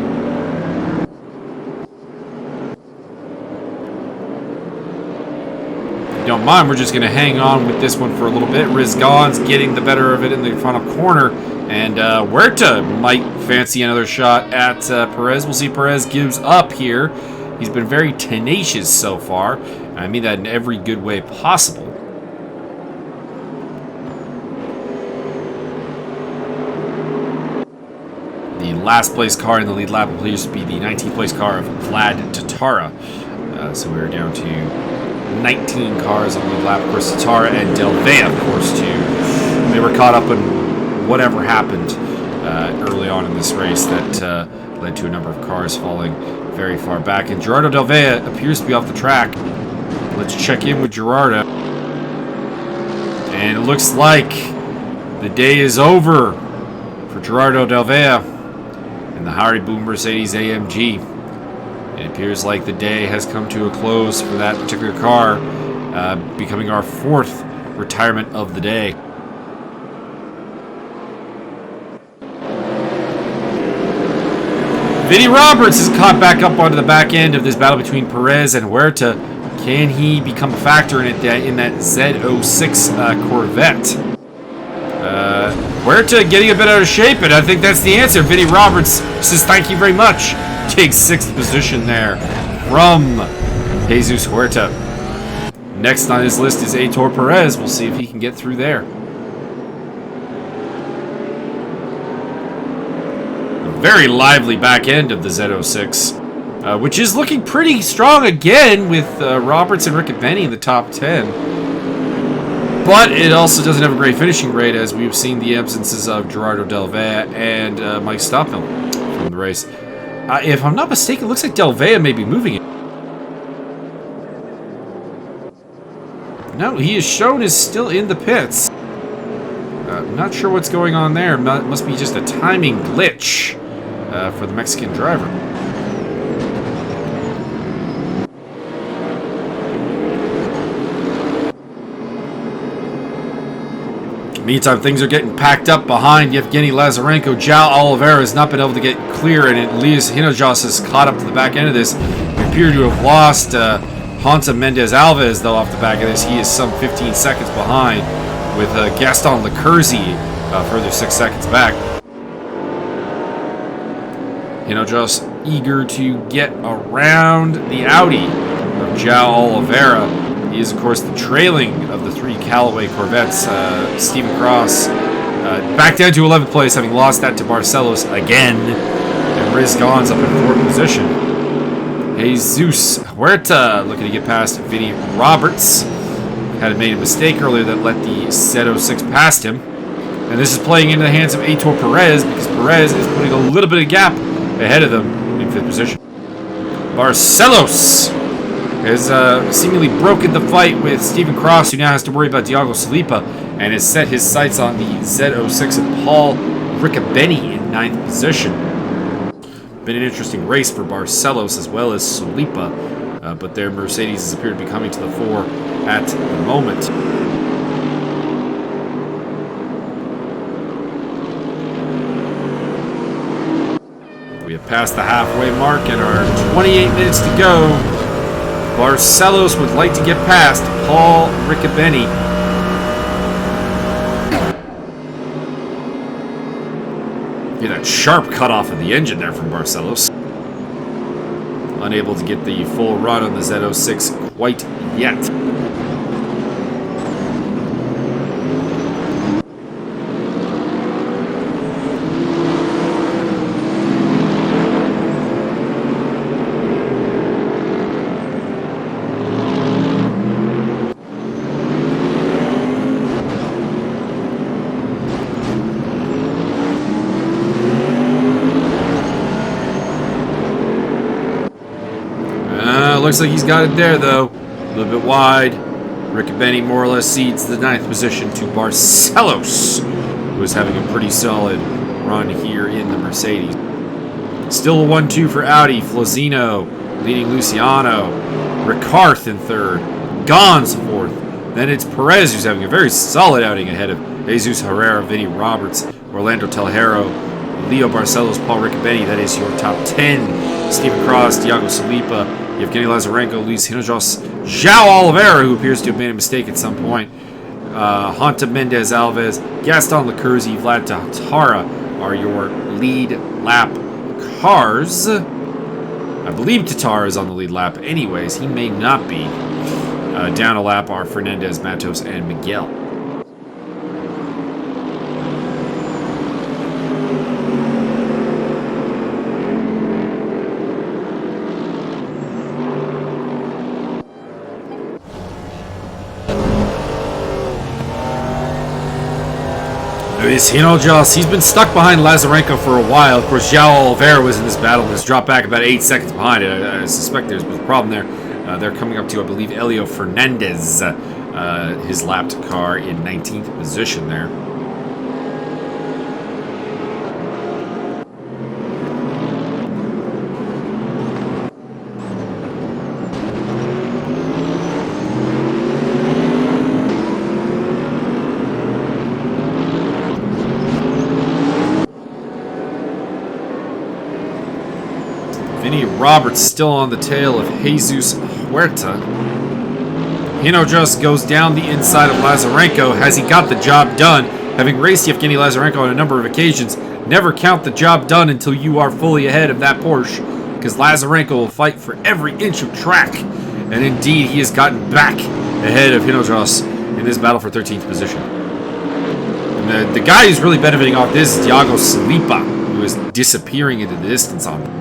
If you don't mind, we're just going to hang on with this one for a little bit. Riz Gons getting the better of it in the final corner, and Huerta might fancy another shot at Perez. We'll see. Perez gives up here. He's been very tenacious so far. I mean that in every good way possible. The last place car in the lead lap appears to be the 19th place car of Vlad Tatara. So we're down to 19 cars on the lead lap. Of course, Tatara and Delvea, of course, too. They were caught up in whatever happened early on in this race that led to a number of cars falling very far back. And Gerardo Delvea appears to be off the track. Let's check in with Gerardo. And it looks like the day is over for Gerardo Delvea and the Haribo Mercedes AMG. It appears like the day has come to a close for that particular car, becoming our 4th retirement of the day. Vinny Roberts is caught back up onto the back end of this battle between Perez and Huerta. Can he become a factor in it in that Z06 Corvette? Huerta getting a bit out of shape, and I think that's the answer. Vinny Roberts says thank you very much. Takes 6th position there from Jesus Huerta. Next on his list is Aitor Perez. We'll see if he can get through there. Very lively back end of the Z06, which is looking pretty strong again with Roberts and Riccobeni in the top 10. But it also doesn't have a great finishing rate, as we've seen the absences of Gerardo Delvea and Mike Stoppel from the race. If I'm not mistaken, it looks like Delvea may be moving it. No, he is shown as still in the pits. Not sure what's going on there. Must be just a timing glitch for the Mexican driver. Meantime, things are getting packed up behind Yevgeny Lazarenko. João Oliveira has not been able to get clear, and Elias Hinojosa is caught up to the back end of this. We appear to have lost Hansa Mendez Alves, though, off the back of this. He is some 15 seconds behind, with Gaston Lecurzi further 6 seconds back. Hinojosa eager to get around the Audi of João Oliveira. He is, of course, the trailing of the 3 Callaway Corvettes. Stephen Cross back down to 11th place, having lost that to Barcelos again. And Riz Gons up in 4th position. Jesus Huerta looking to get past Vinny Roberts. Had made a mistake earlier that let the Z06 past him. And this is playing into the hands of Aitor Perez, because Perez is putting a little bit of gap ahead of them in 5th position. Barcelos has seemingly broken the fight with Stephen Cross, who now has to worry about Diogo Salipa, and has set his sights on the Z06 of Paul Riccobeni in 9th position. Been an interesting race for Barcelos as well as Salipa, but their Mercedes appear to be coming to the fore at the moment. We have passed the halfway mark and are 28 minutes to go. Barcelos would like to get past Paul Riccobeni. Get that sharp cutoff of the engine there from Barcelos. unable to get the full run on the Z06 quite yet. Looks like he's got it there, though. A little bit wide. Riccobeni more or less cedes the 9th position to Barcelos, who is having a pretty solid run here in the Mercedes. Still a 1-2 for Audi. Flozino leading Luciano. Ricard in 3rd. Gons 4th. Then it's Perez, who's having a very solid outing ahead of Jesus Herrera, Vinny Roberts, Orlando Telhero, Leo Barcelos, Paul Riccobeni. That is your top 10. Stephen Cross, Thiago Saliba, Evgeny Lazarenko, Luis Hinojos, João Oliveira, who appears to have made a mistake at some point, Honta Mendez Alves, Gaston Lecurzi, Vlad Tara are your lead lap cars. I believe Tatar is on the lead lap anyways. He may not be. Down a lap are Fernandez, Matos, and Miguel. Hinojos, he's been stuck behind Lazarenko for a while. Of course, João Oliveira was in this battle and has dropped back about 8 seconds behind it. I suspect there's a problem there. They're coming up to, I believe, Elio Fernandez, his lapped car in 19th position there. Vinny Roberts still on the tail of Jesus Huerta. Hinojos goes down the inside of Lazarenko. Has he got the job done? Having raced Evgeny Lazarenko on a number of occasions, never count the job done until you are fully ahead of that Porsche, because Lazarenko will fight for every inch of track. And indeed, he has gotten back ahead of Hinojos in this battle for 13th position. And the guy who's really benefiting off this is Thiago Saliba, who is disappearing into the distance on him.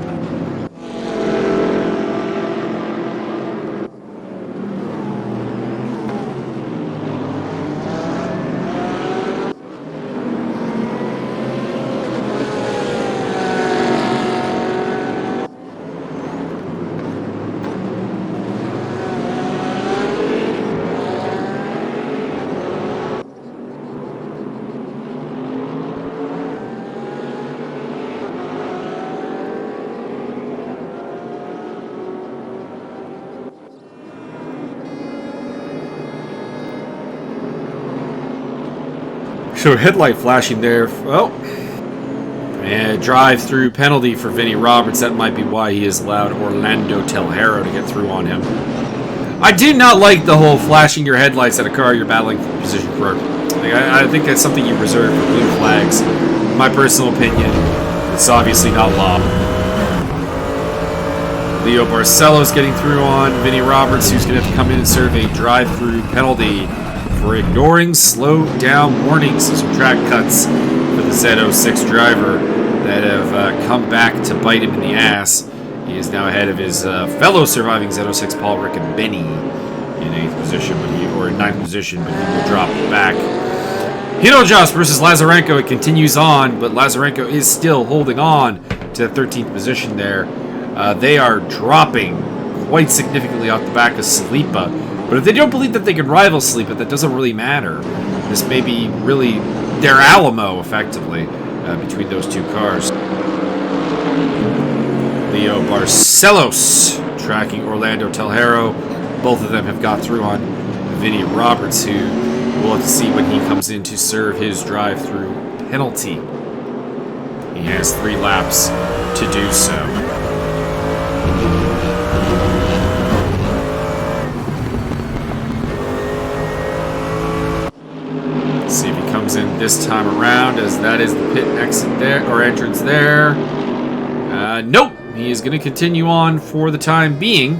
So headlight flashing there. Oh, and drive-through penalty for Vinny Roberts. That might be why he has allowed Orlando Telhero to get through on him. I do not like the whole flashing your headlights at a car you're battling for position for. Like, I think that's something you reserve for blue flags. In my personal opinion, it's obviously not law. Leo Barcelos getting through on Vinny Roberts, who's going to have to come in and serve a drive-through penalty for ignoring slow-down warnings and some track cuts for the Z06 driver that have come back to bite him in the ass. He is now ahead of his fellow surviving Z06, Paul Riccobeni, in 8th position, or in 9th position, but he will drop back. Hinojos versus Lazarenko. It continues on, but Lazarenko is still holding on to the 13th position there. They are dropping quite significantly off the back of Saliba. But if they don't believe that they can rival Saliba, that doesn't really matter. This may be really their Alamo, effectively, between those two cars. Leo Barcelos tracking Orlando Telhero. Both of them have got through on Vinny Roberts, who we'll have to see when he comes in to serve his drive-through penalty. He has 3 laps to do so. See if he comes in this time around, as that is the pit exit there, or entrance there. Nope, He is going to continue on for the time being.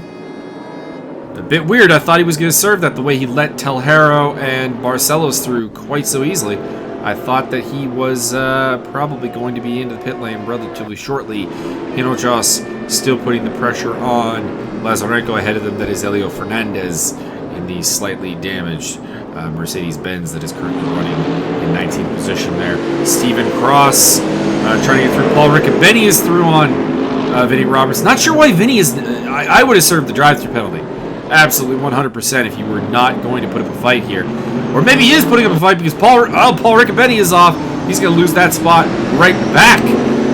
A bit weird. I thought he was going to serve that the way he let Telhero and Barcelos through quite so easily. I thought that he was probably going to be into the pit lane relatively shortly. Hinojos still putting the pressure on Lazarenko ahead of them. That is Elio Fernandez in the slightly damaged Mercedes-Benz that is currently running in 19th position there. Stephen Cross trying to get through. Paul Riccobeni is through on Vinnie Roberts. Not sure why Vinnie is... I would have served the drive-through penalty. Absolutely 100% if you were not going to put up a fight here. Or maybe he is putting up a fight because Paul Riccobeni is off. He's going to lose that spot right back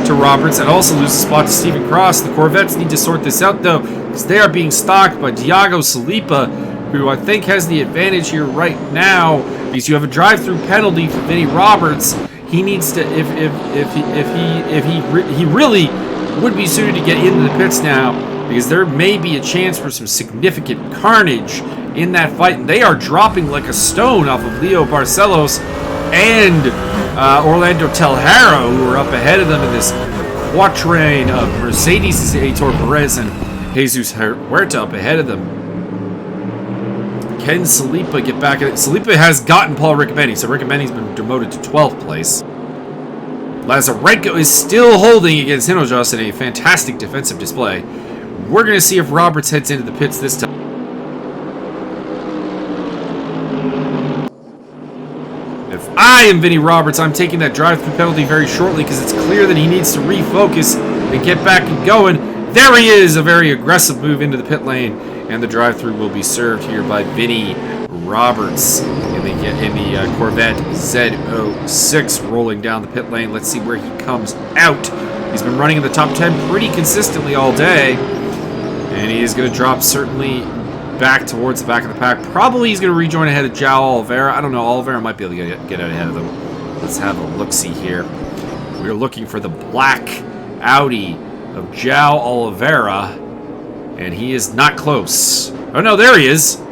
to Roberts and also lose the spot to Stephen Cross. The Corvettes need to sort this out, though, because they are being stalked by Diego Salipa, who I think has the advantage here right now because you have a drive-through penalty for Vinnie Roberts. He needs to, if he really would be suited to get into the pits now, because there may be a chance for some significant carnage in that fight. And they are dropping like a stone off of Leo Barcelos and Orlando Telhero, who are up ahead of them in this quatrain of Mercedes, Heitor Perez, and Jesus Huerta up ahead of them. Can Salipa get back at it? Salipa has gotten Paul Riccobeni, so Riccobeni's been demoted to 12th place. Lazarenko is still holding against Hinojos in a fantastic defensive display. We're going to see if Roberts heads into the pits this time. If I am Vinnie Roberts, I'm taking that drive-through penalty very shortly because it's clear that he needs to refocus and get back and going. There he is, a very aggressive move into the pit lane, and the drive-through will be served here by Vinnie Roberts in the Corvette Z06 rolling down the pit lane. Let's see where he comes out. He's been running in the top 10 pretty consistently all day. And he is going to drop certainly back towards the back of the pack. Probably he's going to rejoin ahead of João Oliveira. I don't know. Oliveira might be able to get out ahead of them. Let's have a look-see here. We're looking for the black Audi of João Oliveira. And he is not close. Oh, no, there he is.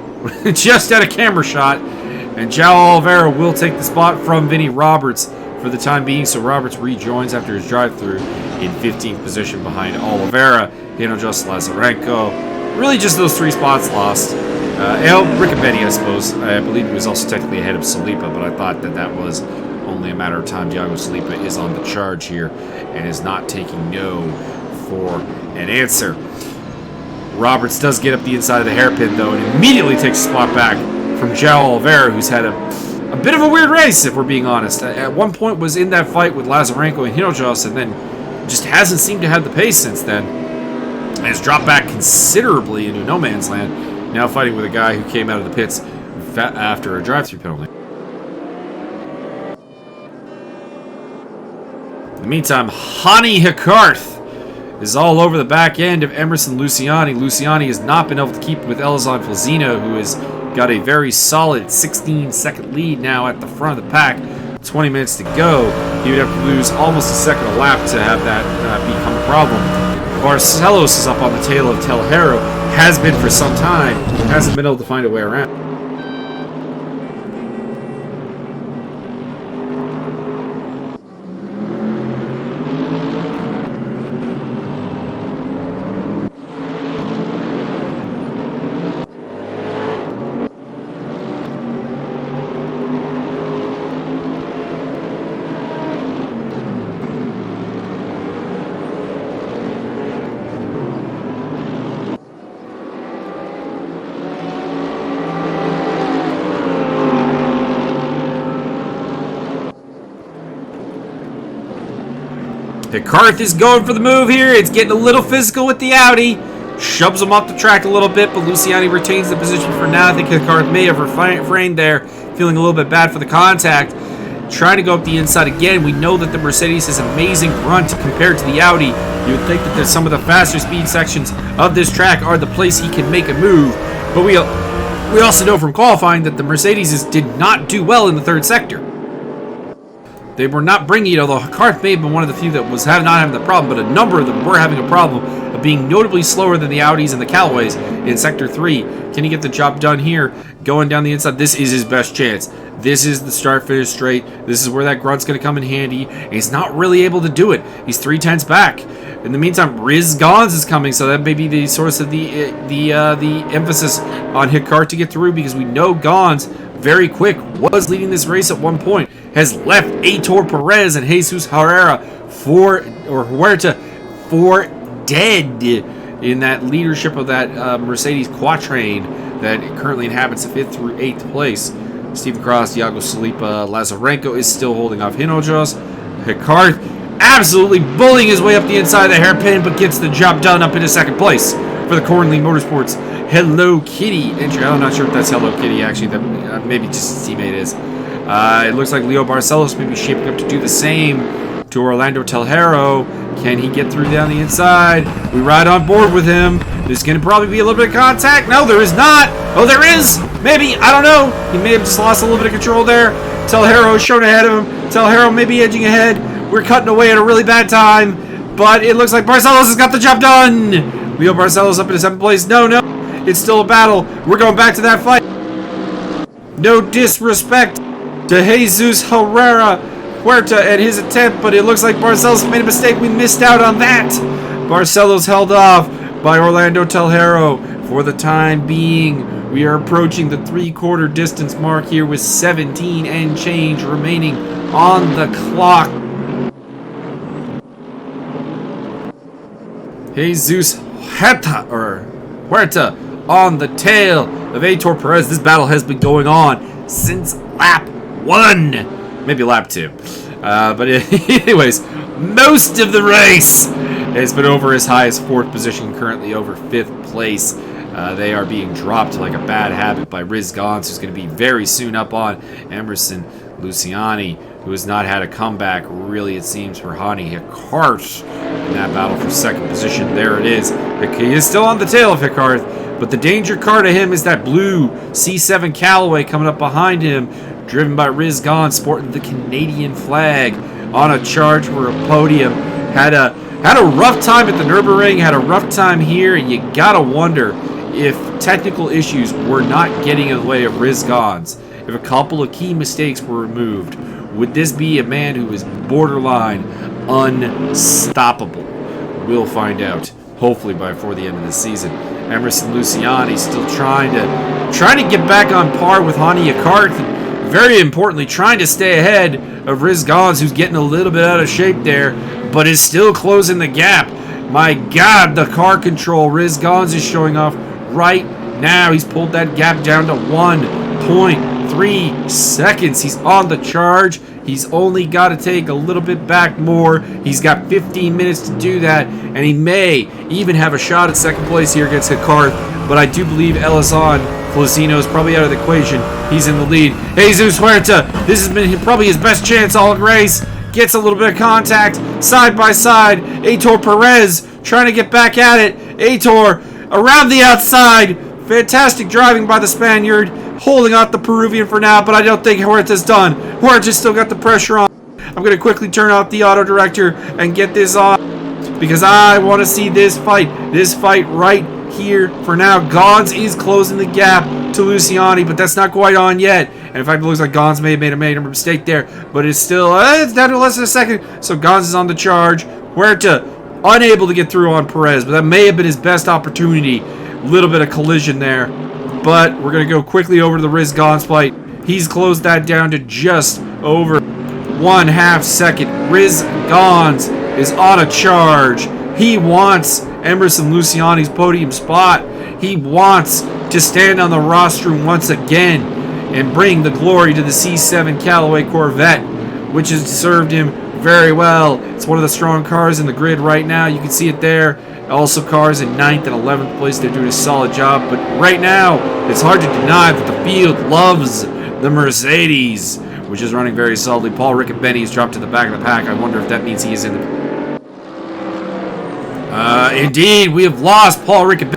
Just at a camera shot. And João Oliveira will take the spot from Vinnie Roberts for the time being. So Roberts rejoins after his drive-through in 15th position behind Oliveira. Hinojos, Lazarenko. Really just those three spots lost. Riccobeni, I suppose. I believe he was also technically ahead of Salipa, but I thought that was only a matter of time. Diego Salipa is on the charge here and is not taking no for an answer. Roberts does get up the inside of the hairpin, though, and immediately takes a spot back from João Oliveira, who's had a bit of a weird race, if we're being honest. At one point was in that fight with Lazarenko and Hinojos, and then just hasn't seemed to have the pace since then. And has dropped back considerably into no man's land, now fighting with a guy who came out of the pits after a drive-through penalty. In the meantime, Hani Hikarth is all over the back end of Emerson Luciani. Luciani has not been able to keep with Elizon Falzino, who has got a very solid 16-second lead now at the front of the pack. 20 minutes to go. He would have to lose almost a second a lap to have that become a problem. Barcelos is up on the tail of Telhero. Has been for some time. Hasn't been able to find a way around. Hikarth is going for the move here. It's getting a little physical with the Audi. Shoves him off the track a little bit, but Luciani retains the position for now. I think Hikarth may have refrained there, feeling a little bit bad for the contact. Trying to go up the inside again. We know that the Mercedes has amazing grunt compared to the Audi. You would think that some of the faster speed sections of this track are the place he can make a move. But we also know from qualifying that the Mercedes did not do well in the third sector. They were not bringing it, although Hikarth may have been one of the few that was not having the problem, but a number of them were having a problem of being notably slower than the Audis and the Callaways in Sector 3. Can he get the job done here? Going down the inside, this is his best chance. This is the start-finish straight. This is where that grunt's going to come in handy. And he's not really able to do it. He's 3/10 back. In the meantime, Riz Gons is coming, so that may be the source of the emphasis on Hicart to get through, because we know Gons, very quick, was leading this race at one point, has left Aitor Perez and Jesus Huerta for dead in that leadership of that Mercedes Quatrain that currently inhabits the 5th through 8th place. Stephen Cross, Iago Salipa, Lazarenko is still holding off Hinojos. Hicart absolutely bullying his way up the inside of the hairpin, but gets the job done up into 2nd place for the Cornley Motorsports Hello Kitty entry. I'm not sure if that's Hello Kitty, actually. That maybe just his teammate is. It looks like Leo Barcelos may be shaping up to do the same to Orlando Telhero. Can he get through down the inside? We ride on board with him. There's going to probably be a little bit of contact. No, there is not. Oh, there is. Maybe. I don't know. He may have just lost a little bit of control there. Telhero is shown ahead of him. Telhero may be edging ahead. We're cutting away at a really bad time. But it looks like Barcelos has got the job done. Leo Barcelos up in 7th place. No. It's still a battle. We're going back to that fight. No disrespect to Jesus Huerta and his attempt, but it looks like Barcelos made a mistake. We missed out on that. Barcelos held off by Orlando Telhero for the time being. We are approaching the 3/4 distance mark here with 17 and change remaining on the clock. Jesus Huerta on the tail of Aitor Perez. This battle has been going on since lap 1. Maybe lap 2. But anyways, most of the race has been over as high as 4th position, currently over 5th place. They are being dropped like a bad habit by Riz Gons, who's going to be very soon up on Emerson Luciani, who has not had a comeback, really, it seems, for Hani Hicart in that battle for 2nd position. There it is. He is still on the tail of Hicart, but the danger car to him is that blue C7 Callaway coming up behind him, driven by Riz Gons, sporting the Canadian flag on a charge for a podium. Had a rough time at the Nürburgring, had a rough time here, and you gotta wonder if technical issues were not getting in the way of Riz Gons. If a couple of key mistakes were removed, would this be a man who is borderline unstoppable? We'll find out, hopefully before the end of the season. Emerson Luciani still trying to get back on par with Hani Hicart. Very importantly, trying to stay ahead of Riz Gons, who's getting a little bit out of shape there, but is still closing the gap. My God, the car control Riz Gons is showing off right now. He's pulled that gap down to 1.3 seconds. He's on the charge. He's only got to take a little bit back more. He's got 15 minutes to do that, and he may even have a shot at 2nd place here against Hicart, but I do believe Elison Felicino is probably out of the equation. He's in the lead. Jesus Huerta, this has been probably his best chance all race. Gets a little bit of contact, side by side. Aitor Perez trying to get back at it. Aitor around the outside. Fantastic driving by the Spaniard, holding off the Peruvian for now, but I don't think Huerta's done. Huerta's still got the pressure on. I'm going to quickly turn off the auto director and get this on, because I want to see this fight right here for now. Gons is closing the gap to Luciani, but that's not quite on yet. And in fact, it looks like Gons may have made a mistake there, but it's still it's down to less than a second. So Gons is on the charge. Huerta unable to get through on Perez, but that may have been his best opportunity. Little bit of collision there, but we're going to go quickly over to the Riz Gons fight. He's closed that down to just over 1/2 second. Riz Gons is on a charge. He wants Emerson Luciani's podium spot. He wants to stand on the rostrum once again and bring the glory to the C7 Callaway Corvette, which has served him very well. It's one of the strong cars in the grid right now. You can see it there. Also cars in 9th and 11th place. They're doing a solid job. But right now, it's hard to deny that the field loves the Mercedes, which is running very solidly. Paul Riccobene has dropped to the back of the pack. I wonder if that means he is in the... Indeed, we have lost Paul Riccobene.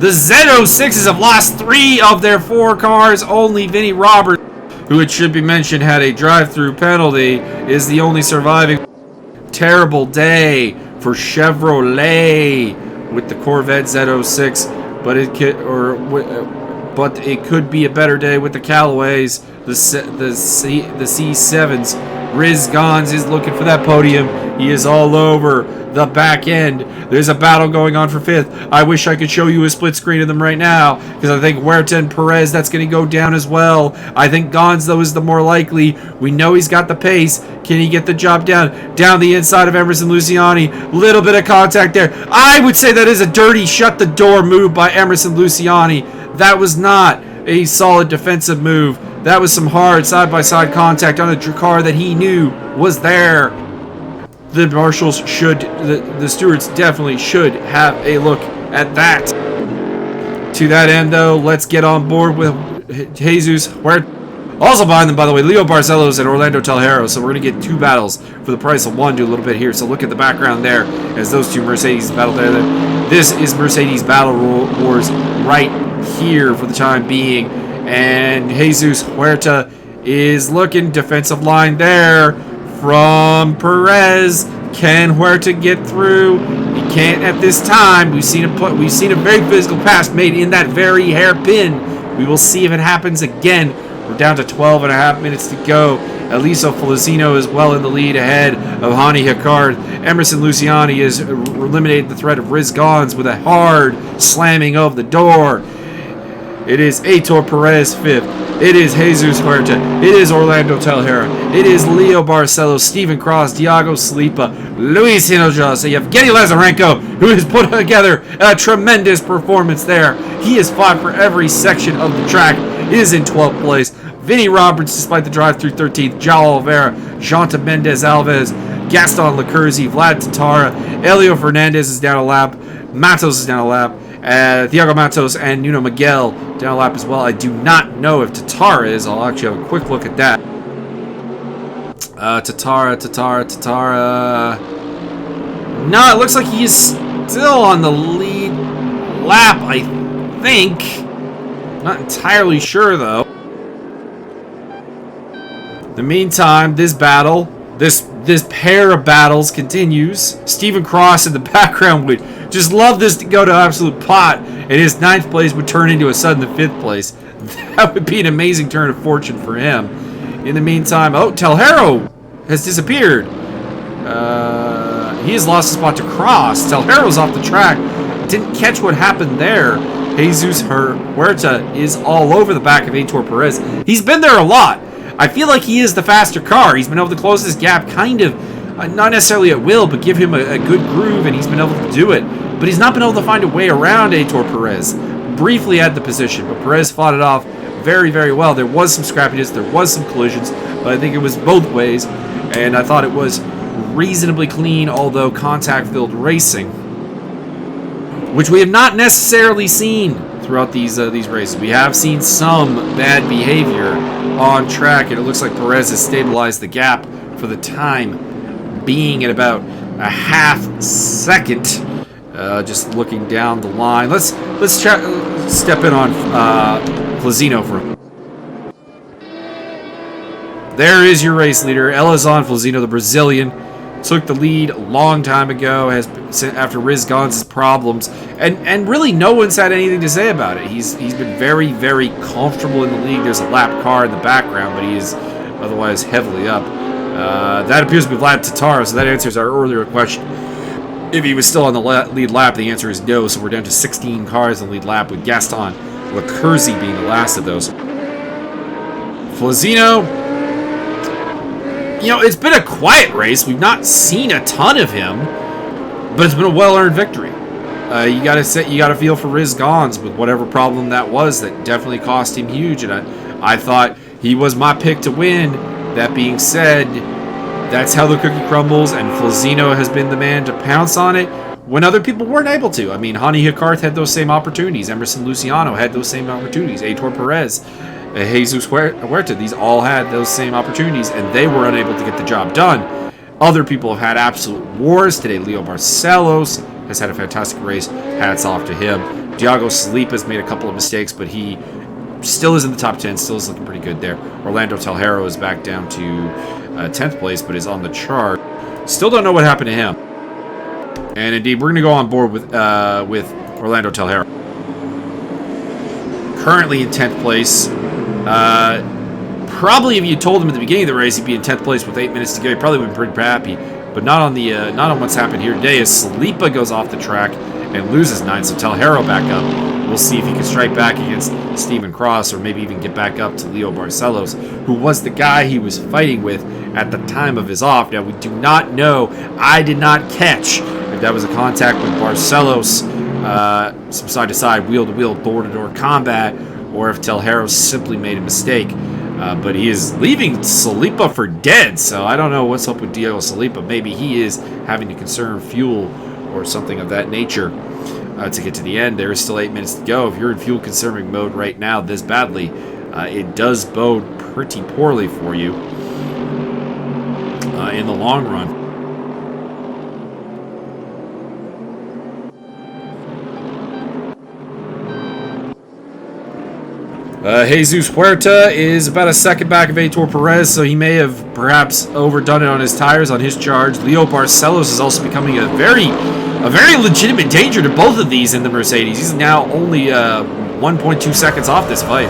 The Z06s have lost 3 of their 4 cars. Only Vinnie Roberts, who it should be mentioned had a drive-through penalty, is the only surviving. Terrible day for Chevrolet with the Corvette Z06, but it could be a better day with the Callaways. The the C7s. Riz Gons is looking for that podium. He is all over the back end. There's a battle going on for 5th. I wish I could show you a split screen of them right now, because I think Huerta and Perez, that's going to go down as well. I think Gons, though, is the more likely. We know he's got the pace. Can he get the job down? Down the inside of Emerson Luciani. Little bit of contact there. I would say that is a dirty shut-the-door move by Emerson Luciani. That was not a solid defensive move. That was some hard side-by-side contact on a car that he knew was there. The marshals should, the stewards definitely should have a look at that. To that end, though, let's get on board with Jesus Huerta. Also behind them, by the way, Leo Barcelos and Orlando Tejero. So we're going to get 2 battles for the price of 1. Do a little bit here. So look at the background there as those 2 Mercedes battle there. This is Mercedes Battle Wars right here for the time being. And Jesus Huerta is looking, defensive line there from Perez. Can Huerta get through? He can't at this time. We've seen a very physical pass made in that very hairpin. We will see if it happens again. We're down to 12 and a half minutes to go. Eliso Felizino is well in the lead ahead of Hani Hicard. Emerson Luciani has eliminated the threat of Riz Gons with a hard slamming of the door. It is Aitor Perez 5th. It is Jesus Huerta. It is Orlando Tejero. It is Leo Barcelos, Steven Cross, Diego Salipa, Luis Hinojosa, Yevgeny Lazarenko, who has put together a tremendous performance there. He has fought for every section of the track. Is in 12th place. Vinny Roberts, despite the drive through 13th. João Oliveira, Jonta Mendes Alves, Gaston Lecurzi, Vlad Tatara, Elio Fernandez is down a lap. Matos is down a lap. Thiago Matos and Nuno Miguel down a lap as well. I do not know if Tatara is. I'll actually have a quick look at that. Tatara. No, it looks like he is still on the lead lap, I think. Not entirely sure, though. In the meantime, this battle, this pair of battles continues. Stephen Cross in the background would just love this to go to absolute pot, and his 9th place would turn into a sudden 5th place. That would be an amazing turn of fortune for him. In the meantime, Tejero has disappeared. He has lost his spot to Cross. Telhero's off the track. Didn't catch what happened there. Jesus Huerta is all over the back of Aitor Perez. He's been there a lot. I feel like he is the faster car. He's been able to close this gap kind of, not necessarily at will, but give him a good groove, and he's been able to do it. But he's not been able to find a way around Aitor Perez. Briefly had the position, but Perez fought it off very, very well. There was some scrappiness, there was some collisions, but I think it was both ways, and I thought it was reasonably clean, although contact-filled racing, which we have not necessarily seen throughout these races. We have seen some bad behavior on track, and it looks like Perez has stabilized the gap for the time being at about a half second. Just looking down the line. Let's step in on Felizino for him. There is your race leader, Elizon Felizino, the Brazilian. Took the lead a long time ago, after Riz Gons' problems, and really no one's had anything to say about it. He's been very, very comfortable in the league. There's a lap car in the background, but he is otherwise heavily up. That appears to be Vlad Tatara, so that answers our earlier question. If he was still on the lead lap, the answer is no, so we're down to 16 cars in the lead lap, with Gaston Lecurzi being the last of those. Felizino, it's been a quiet race. We've not seen a ton of him, but it's been a well-earned victory. You gotta feel for Riz Gons with whatever problem that was. That definitely cost him huge, and I thought he was my pick to win. That being said, that's how the cookie crumbles, and Felizino has been the man to pounce on it when other people weren't able to. I mean, Hani Hicard had those same opportunities. Emerson Luciano had those same opportunities. Aitor Perez, Jesus Huerta, these all had those same opportunities, and they were unable to get the job done. Other people have had absolute wars today. Leo Barcelos has had a fantastic race. Hats off to him. Diego Salipa has made a couple of mistakes, but he still is in the top 10, still is looking pretty good there. Orlando Tejero is back down to 10th place, but is on the chart. Still don't know what happened to him. And indeed, we're going to go on board with Orlando Tejero. Currently in 10th place. Probably if you told him at the beginning of the race he'd be in 10th place with 8 minutes to go, he probably would have been pretty happy. But not on what's happened here today, as Salipa goes off the track and loses 9, so Telhero back up. We'll see if he can strike back against Stephen Cross, or maybe even get back up to Leo Barcelos, who was the guy he was fighting with at the time of his off. Now, we do not know. I did not catch if that was a contact with Barcelos, some side-to-side, wheel-to-wheel, door-to-door combat, or if Telhero simply made a mistake. But he is leaving Salipa for dead, so I don't know what's up with Diego Salipa. Maybe he is having to conserve fuel or something of that nature to get to the end. There is still 8 minutes to go. If you're in fuel conserving mode right now this badly, it does bode pretty poorly for you in the long run. Jesus Huerta is about a second back of Heitor Perez, so he may have perhaps overdone it on his tires on his charge. Leo Barcelos is also becoming a very legitimate danger to both of these in the Mercedes. He's now only 1.2 seconds off this fight.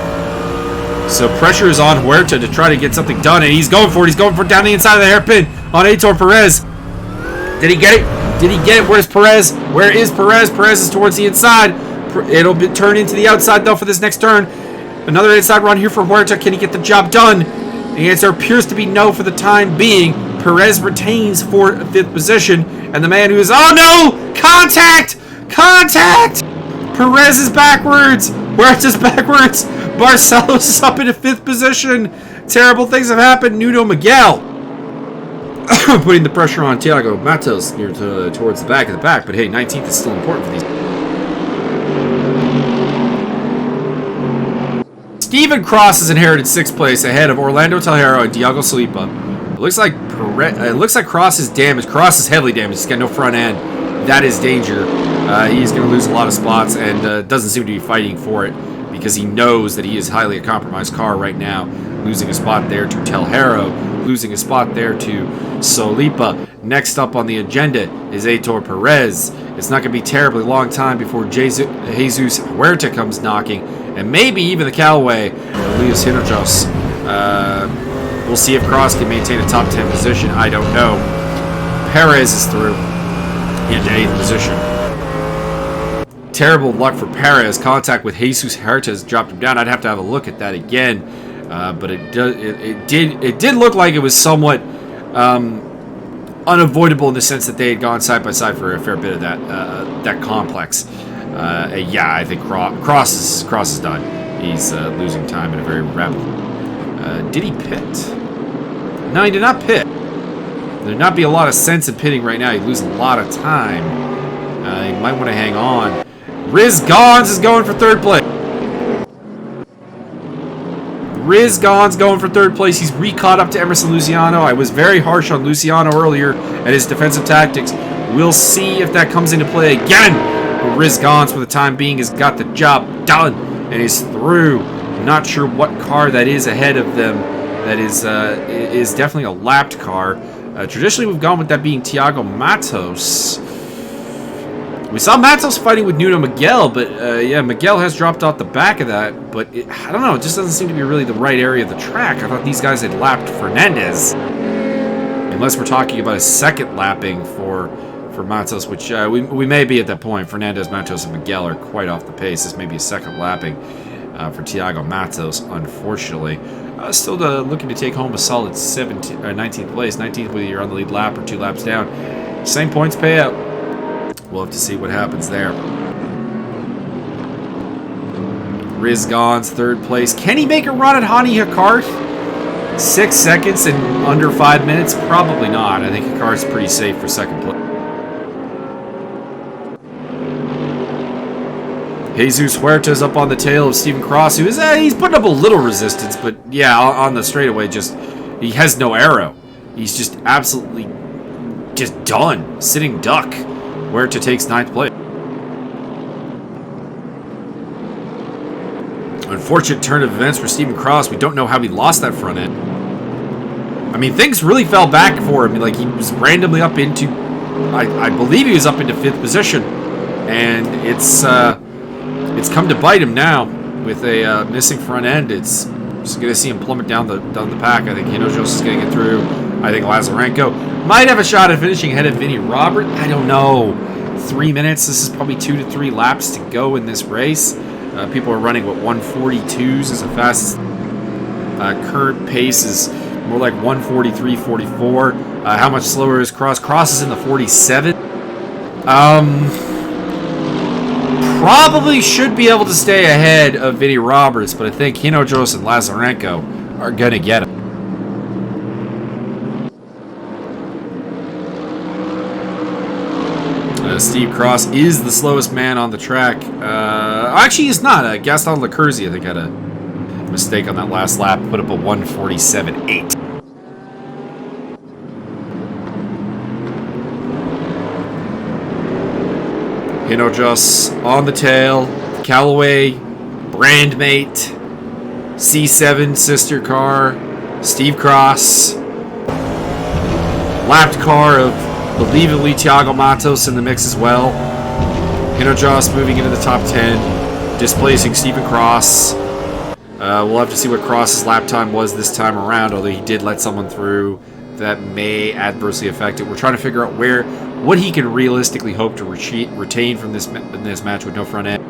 So pressure is on Huerta to try to get something done, and he's going for it. He's going for it down the inside of the hairpin on Heitor Perez. Did he get it? Did he get it? Where's Perez? Where is Perez? Perez is towards the inside. It'll turn into the outside, though, for this next turn. Another inside run here for Huerta. Can he get the job done? The answer appears to be no for the time being. Perez retains 5th position. And the man who is... Oh, no! Contact! Contact! Perez is backwards. Huerta's backwards. Barcelos is up into 5th position. Terrible things have happened. Nuno Miguel putting the pressure on Thiago Matos near towards the back of the pack. But hey, 19th is still important for these. Stephen Cross has inherited 6th place ahead of Orlando Telhero and Diego Salipa. It looks like Cross is damaged. Cross is heavily damaged. He's got no front end. That is danger. He's going to lose a lot of spots and doesn't seem to be fighting for it because he knows that he is highly a compromised car right now. Losing a spot there to Telhero. Losing a spot there to Salipa. Next up on the agenda is Heitor Perez. It's not going to be a terribly long time before Jesus Huerta comes knocking. And maybe even the Callaway, Elias Hinojos. We'll see if Cross can maintain a top 10 position. I don't know. Perez is through into 8th position. Terrible luck for Perez. Contact with Jesus Huerta has dropped him down. I'd have to have a look at that again. But it did look like it was somewhat unavoidable in the sense that they had gone side by side for a fair bit of that complex. Yeah, I think Cross is done. He's losing time in a very rapid. Did he pit? No, he did not pit. There'd not be a lot of sense in pitting right now. He'd lose a lot of time. He might want to hang on. Riz Gons is going for 3rd place. Riz Gons going for 3rd place. He's re-caught up to Emerson Luciano. I was very harsh on Luciano earlier at his defensive tactics. We'll see if that comes into play again. But Riz Gons, for the time being, has got the job done and is through. Not sure what car that is ahead of them. That is definitely a lapped car. Traditionally, we've gone with that being Thiago Matos. We saw Matos fighting with Nuno Miguel, but yeah, Miguel has dropped off the back of that. But I don't know, it just doesn't seem to be really the right area of the track. I thought these guys had lapped Fernandez. Unless we're talking about a second lapping for Matos, which we may be at that point. Fernandez, Matos, and Miguel are quite off the pace. This may be a second lapping for Thiago Matos, unfortunately. Still looking to take home a solid 19th place. 19th whether you're on the lead lap or 2 laps down. Same points payout. We'll have to see what happens there. Riz Gons, 3rd place. Can he make a run at Hani Hikart? 6 seconds in under 5 minutes? Probably not. I think Hikart's pretty safe for 2nd place. Jesus Huerta's up on the tail of Stephen Cross, who is he's putting up a little resistance, but yeah, on the straightaway, just he has no arrow. He's just absolutely just done, sitting duck. Huerta takes 9th place. Unfortunate turn of events for Stephen Cross. We don't know how he lost that front end. I mean, things really fell back for him. Like, he was randomly up into, I believe he was up into 5th position, and it's come to bite him now with a missing front end. It's Just going to see him plummet down the pack. I think Hinojos is going to get through. I think Lazarenko might have a shot at finishing ahead of Vinny Robert. I don't know. 3 minutes. This is probably 2 to 3 laps to go in this race. People are running, what, 142s is the fastest. Current pace is more like 143, 44. How much slower is Cross? Cross is in the 47. Probably should be able to stay ahead of Vinny Roberts, but I think Hinojos and Lazarenko are going to get him. Steve Cross is the slowest man on the track. Actually, he's not. Gaston Lecurzi, I think, had a mistake on that last lap. Put up a 147.8. Hinojos on the tail. Callaway, brand mate, C7 sister car, Steve Cross, lapped car of believably Thiago Matos in the mix as well. Hinojos moving into the top 10, displacing Stephen Cross. We'll have to see what Cross's lap time was this time around, although he did let someone through that may adversely affect it. We're trying to figure out what he can realistically hope to retain from this match with no front end.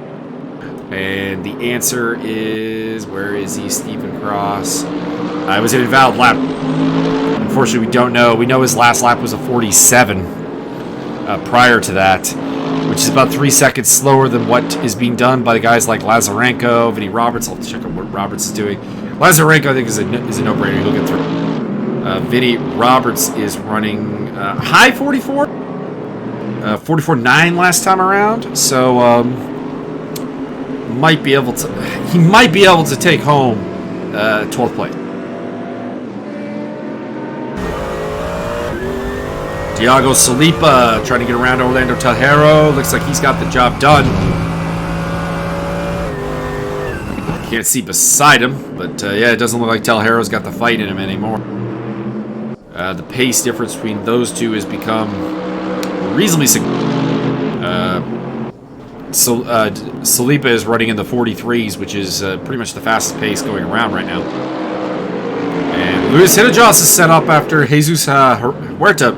And the answer is, where is he, Stephen Cross? It was an invalid lap. Unfortunately, we don't know. We know his last lap was a 47 prior to that, which is about 3 seconds slower than what is being done by the guys like Lazarenko, Vinny Roberts. I'll have to check out what Roberts is doing. Lazarenko, I think, is a no-brainer. He'll get through. Vinny Roberts is running high 44, 44.9 last time around. So he might be able to take home 12th place. Thiago Salipa trying to get around Orlando Tejero. Looks like he's got the job done. Can't see beside him, but yeah, it doesn't look like Tejero's got the fight in him anymore. The pace difference between those two has become reasonably significant. Salipa is running in the 43s, which is pretty much the fastest pace going around right now. And Luis Hinojos is set up after Jesus Huerta.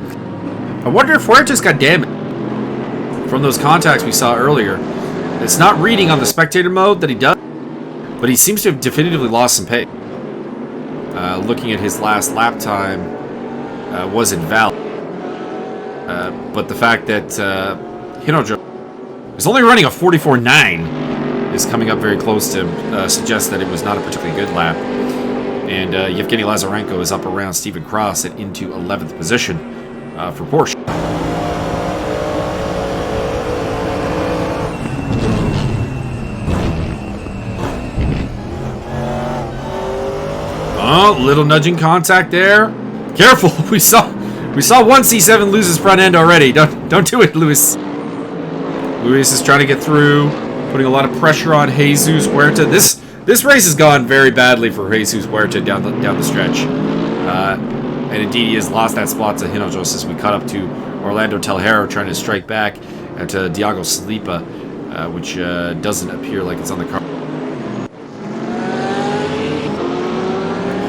I wonder if Huerta's got damage from those contacts we saw earlier. It's not reading on the spectator mode that he does, but he seems to have definitively lost some pace. Looking at his last lap time was invalid. But the fact that Hinojos is only running a 44.9 is coming up very close to suggest that it was not a particularly good lap. And Yevgeny Lazarenko is up around Stephen Cross and into 11th position for Porsche. Oh, little nudging contact there. Careful! We saw one C7 lose his front end already. Don't do it, Luis. Luis is trying to get through, putting a lot of pressure on Jesus Huerta. This race has gone very badly for Jesus Huerta down the stretch. And indeed, he has lost that spot to Hinojos as we cut up to Orlando Tejero trying to strike back at Thiago Salipa, which doesn't appear like it's on the car.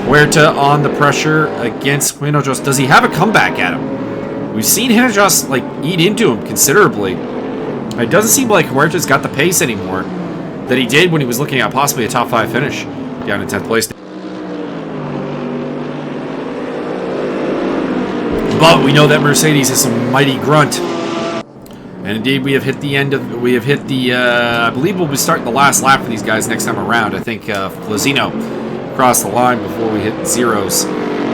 Huerta on the pressure against Hinojos. Does he have a comeback at him? We've seen Hinojos eat into him considerably. It doesn't seem like Huerta's got the pace anymore that he did when he was looking at possibly a top 5 finish down in 10th place. But we know that Mercedes is some mighty grunt. And indeed, we have hit the end of... I believe we'll be starting the last lap for these guys next time around. I think Flazino crossed the line before we hit zeros.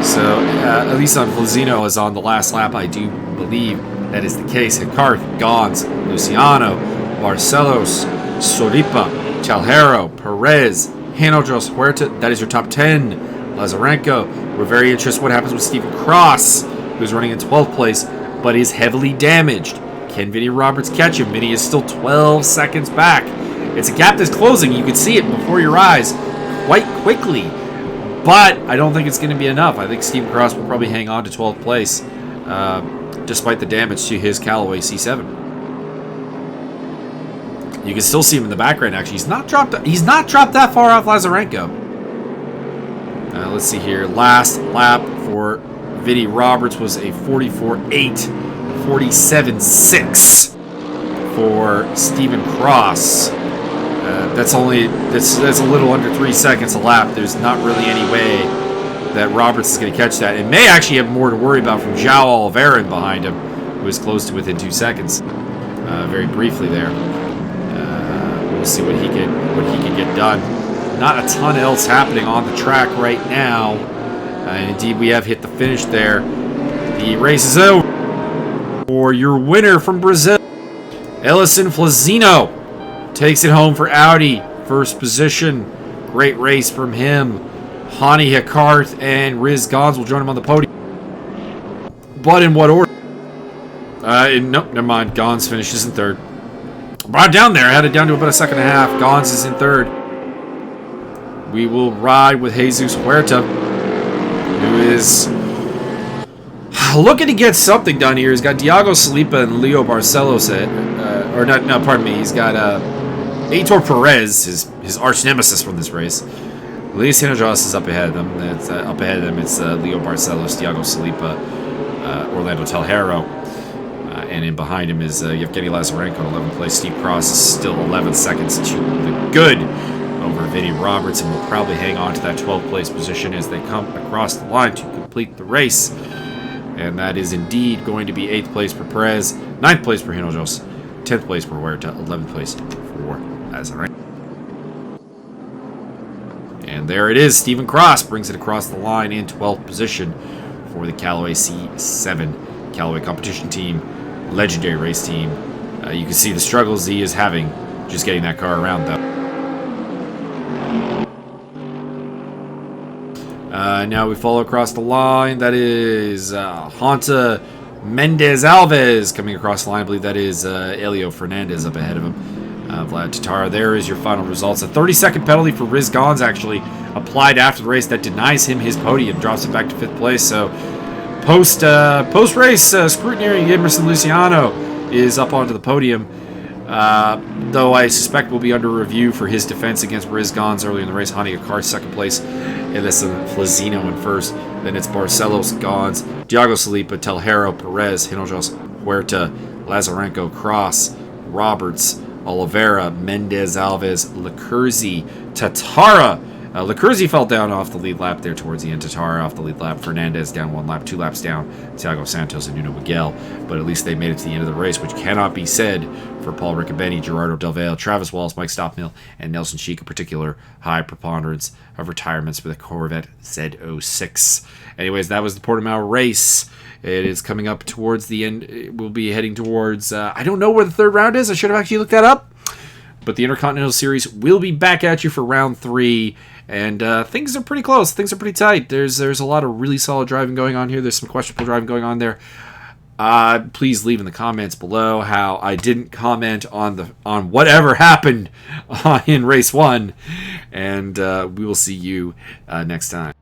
So, at least on Flazino is on the last lap, I do believe that is the case. Hicart, Gons, Luciano, Barcelos, Soripa, Tejero, Perez, Hinojos, Huerta. That is your top 10. Lazarenko. We're very interested what happens with Stephen Cross, who's running in 12th place, but is heavily damaged. Can Vinny Roberts catch him? Vinny is still 12 seconds back. It's a gap that's closing. You can see it before your eyes quite quickly, but I don't think it's going to be enough. I think Stephen Cross will probably hang on to 12th place, despite the damage to his Callaway C7. You can still see him in the background. Actually, he's not dropped that far off Lazarenko. Let's see here. Last lap for Vinnie Roberts was a 44.8, 47.6 for Stephen Cross. That's a little under 3 seconds a lap. There's not really any way that Roberts is going to catch that. It may actually have more to worry about from João Oliveira behind him, who is close to within 2 seconds. Very briefly there. We'll see what he can get done. Not a ton else happening on the track right now. And indeed, we have hit the finish there. The race is over for your winner from Brazil. Ellison Flazino takes it home for Audi. First position. Great race from him. Hani Hicart and Riz Gons will join him on the podium. But in what order? Nope, never mind. Gons finishes in third. Brought down there. Had it down to about a second and a half. Gons is in third. We will ride with Jesus Huerta, who is looking to get something done here. He's got Thiago Saliba and Leo Barcelos he's got Heitor Perez, his arch nemesis from this race. Luis Hinojos is up ahead of them. It's Leo Barcelos, Thiago Saliba, Orlando Telhero. And in behind him is Yevgeny Lazarenko in 11th place. Steve Cross is still 11 seconds to the good over Vinnie Roberts, and will probably hang on to that 12th place position as they come across the line to complete the race. And that is indeed going to be 8th place for Perez, 9th place for Hinojos, 10th place for Huerta, 11th place for Lazarenko. And there it is. Stephen Cross brings it across the line in 12th position for the Callaway C7 Callaway competition team. Legendary race team. You can see the struggles he is having just getting that car around, though. Now we follow across the line. That is Honta Mendez Alves coming across the line. I believe that is Elio Fernandez up ahead of him. Vlad Tatara. There is your final results. A 30-second penalty for Riz Gons actually applied after the race that denies him his podium, drops him back to 5th place. So post-race scrutiny, Emerson Luciano is up onto the podium, though I suspect will be under review for his defense against Riz Gons earlier in the race. Hani Hicart, 2nd place, Ellison Flazino in 1st. Then it's Barcelos, Gons, Thiago Saliba, Telhero, Perez, Hinojos, Huerta, Lazarenko, Cross, Roberts, Oliveira, Mendez Alves, Lecurzi, Tatara. Lecurzi fell down off the lead lap there towards the end. Tatara off the lead lap. Fernandez down 1 lap, 2 laps down. Thiago Santos and Nuno Miguel. But at least they made it to the end of the race, which cannot be said for Paul Riccobeni, Gerardo Del Valle, Travis Walls, Mike Stockmill, and Nelson Sheik. A particular high preponderance of retirements with a Corvette Z06. Anyways, that was the Portimao race. It is coming up towards the end. We'll be heading towards... I don't know where the 3rd round is. I should have actually looked that up. But the Intercontinental Series will be back at you for round 3. And things are pretty close. Things are pretty tight. There's a lot of really solid driving going on here. There's some questionable driving going on there. Please leave in the comments below how I didn't comment on whatever happened in race 1. And we will see you next time.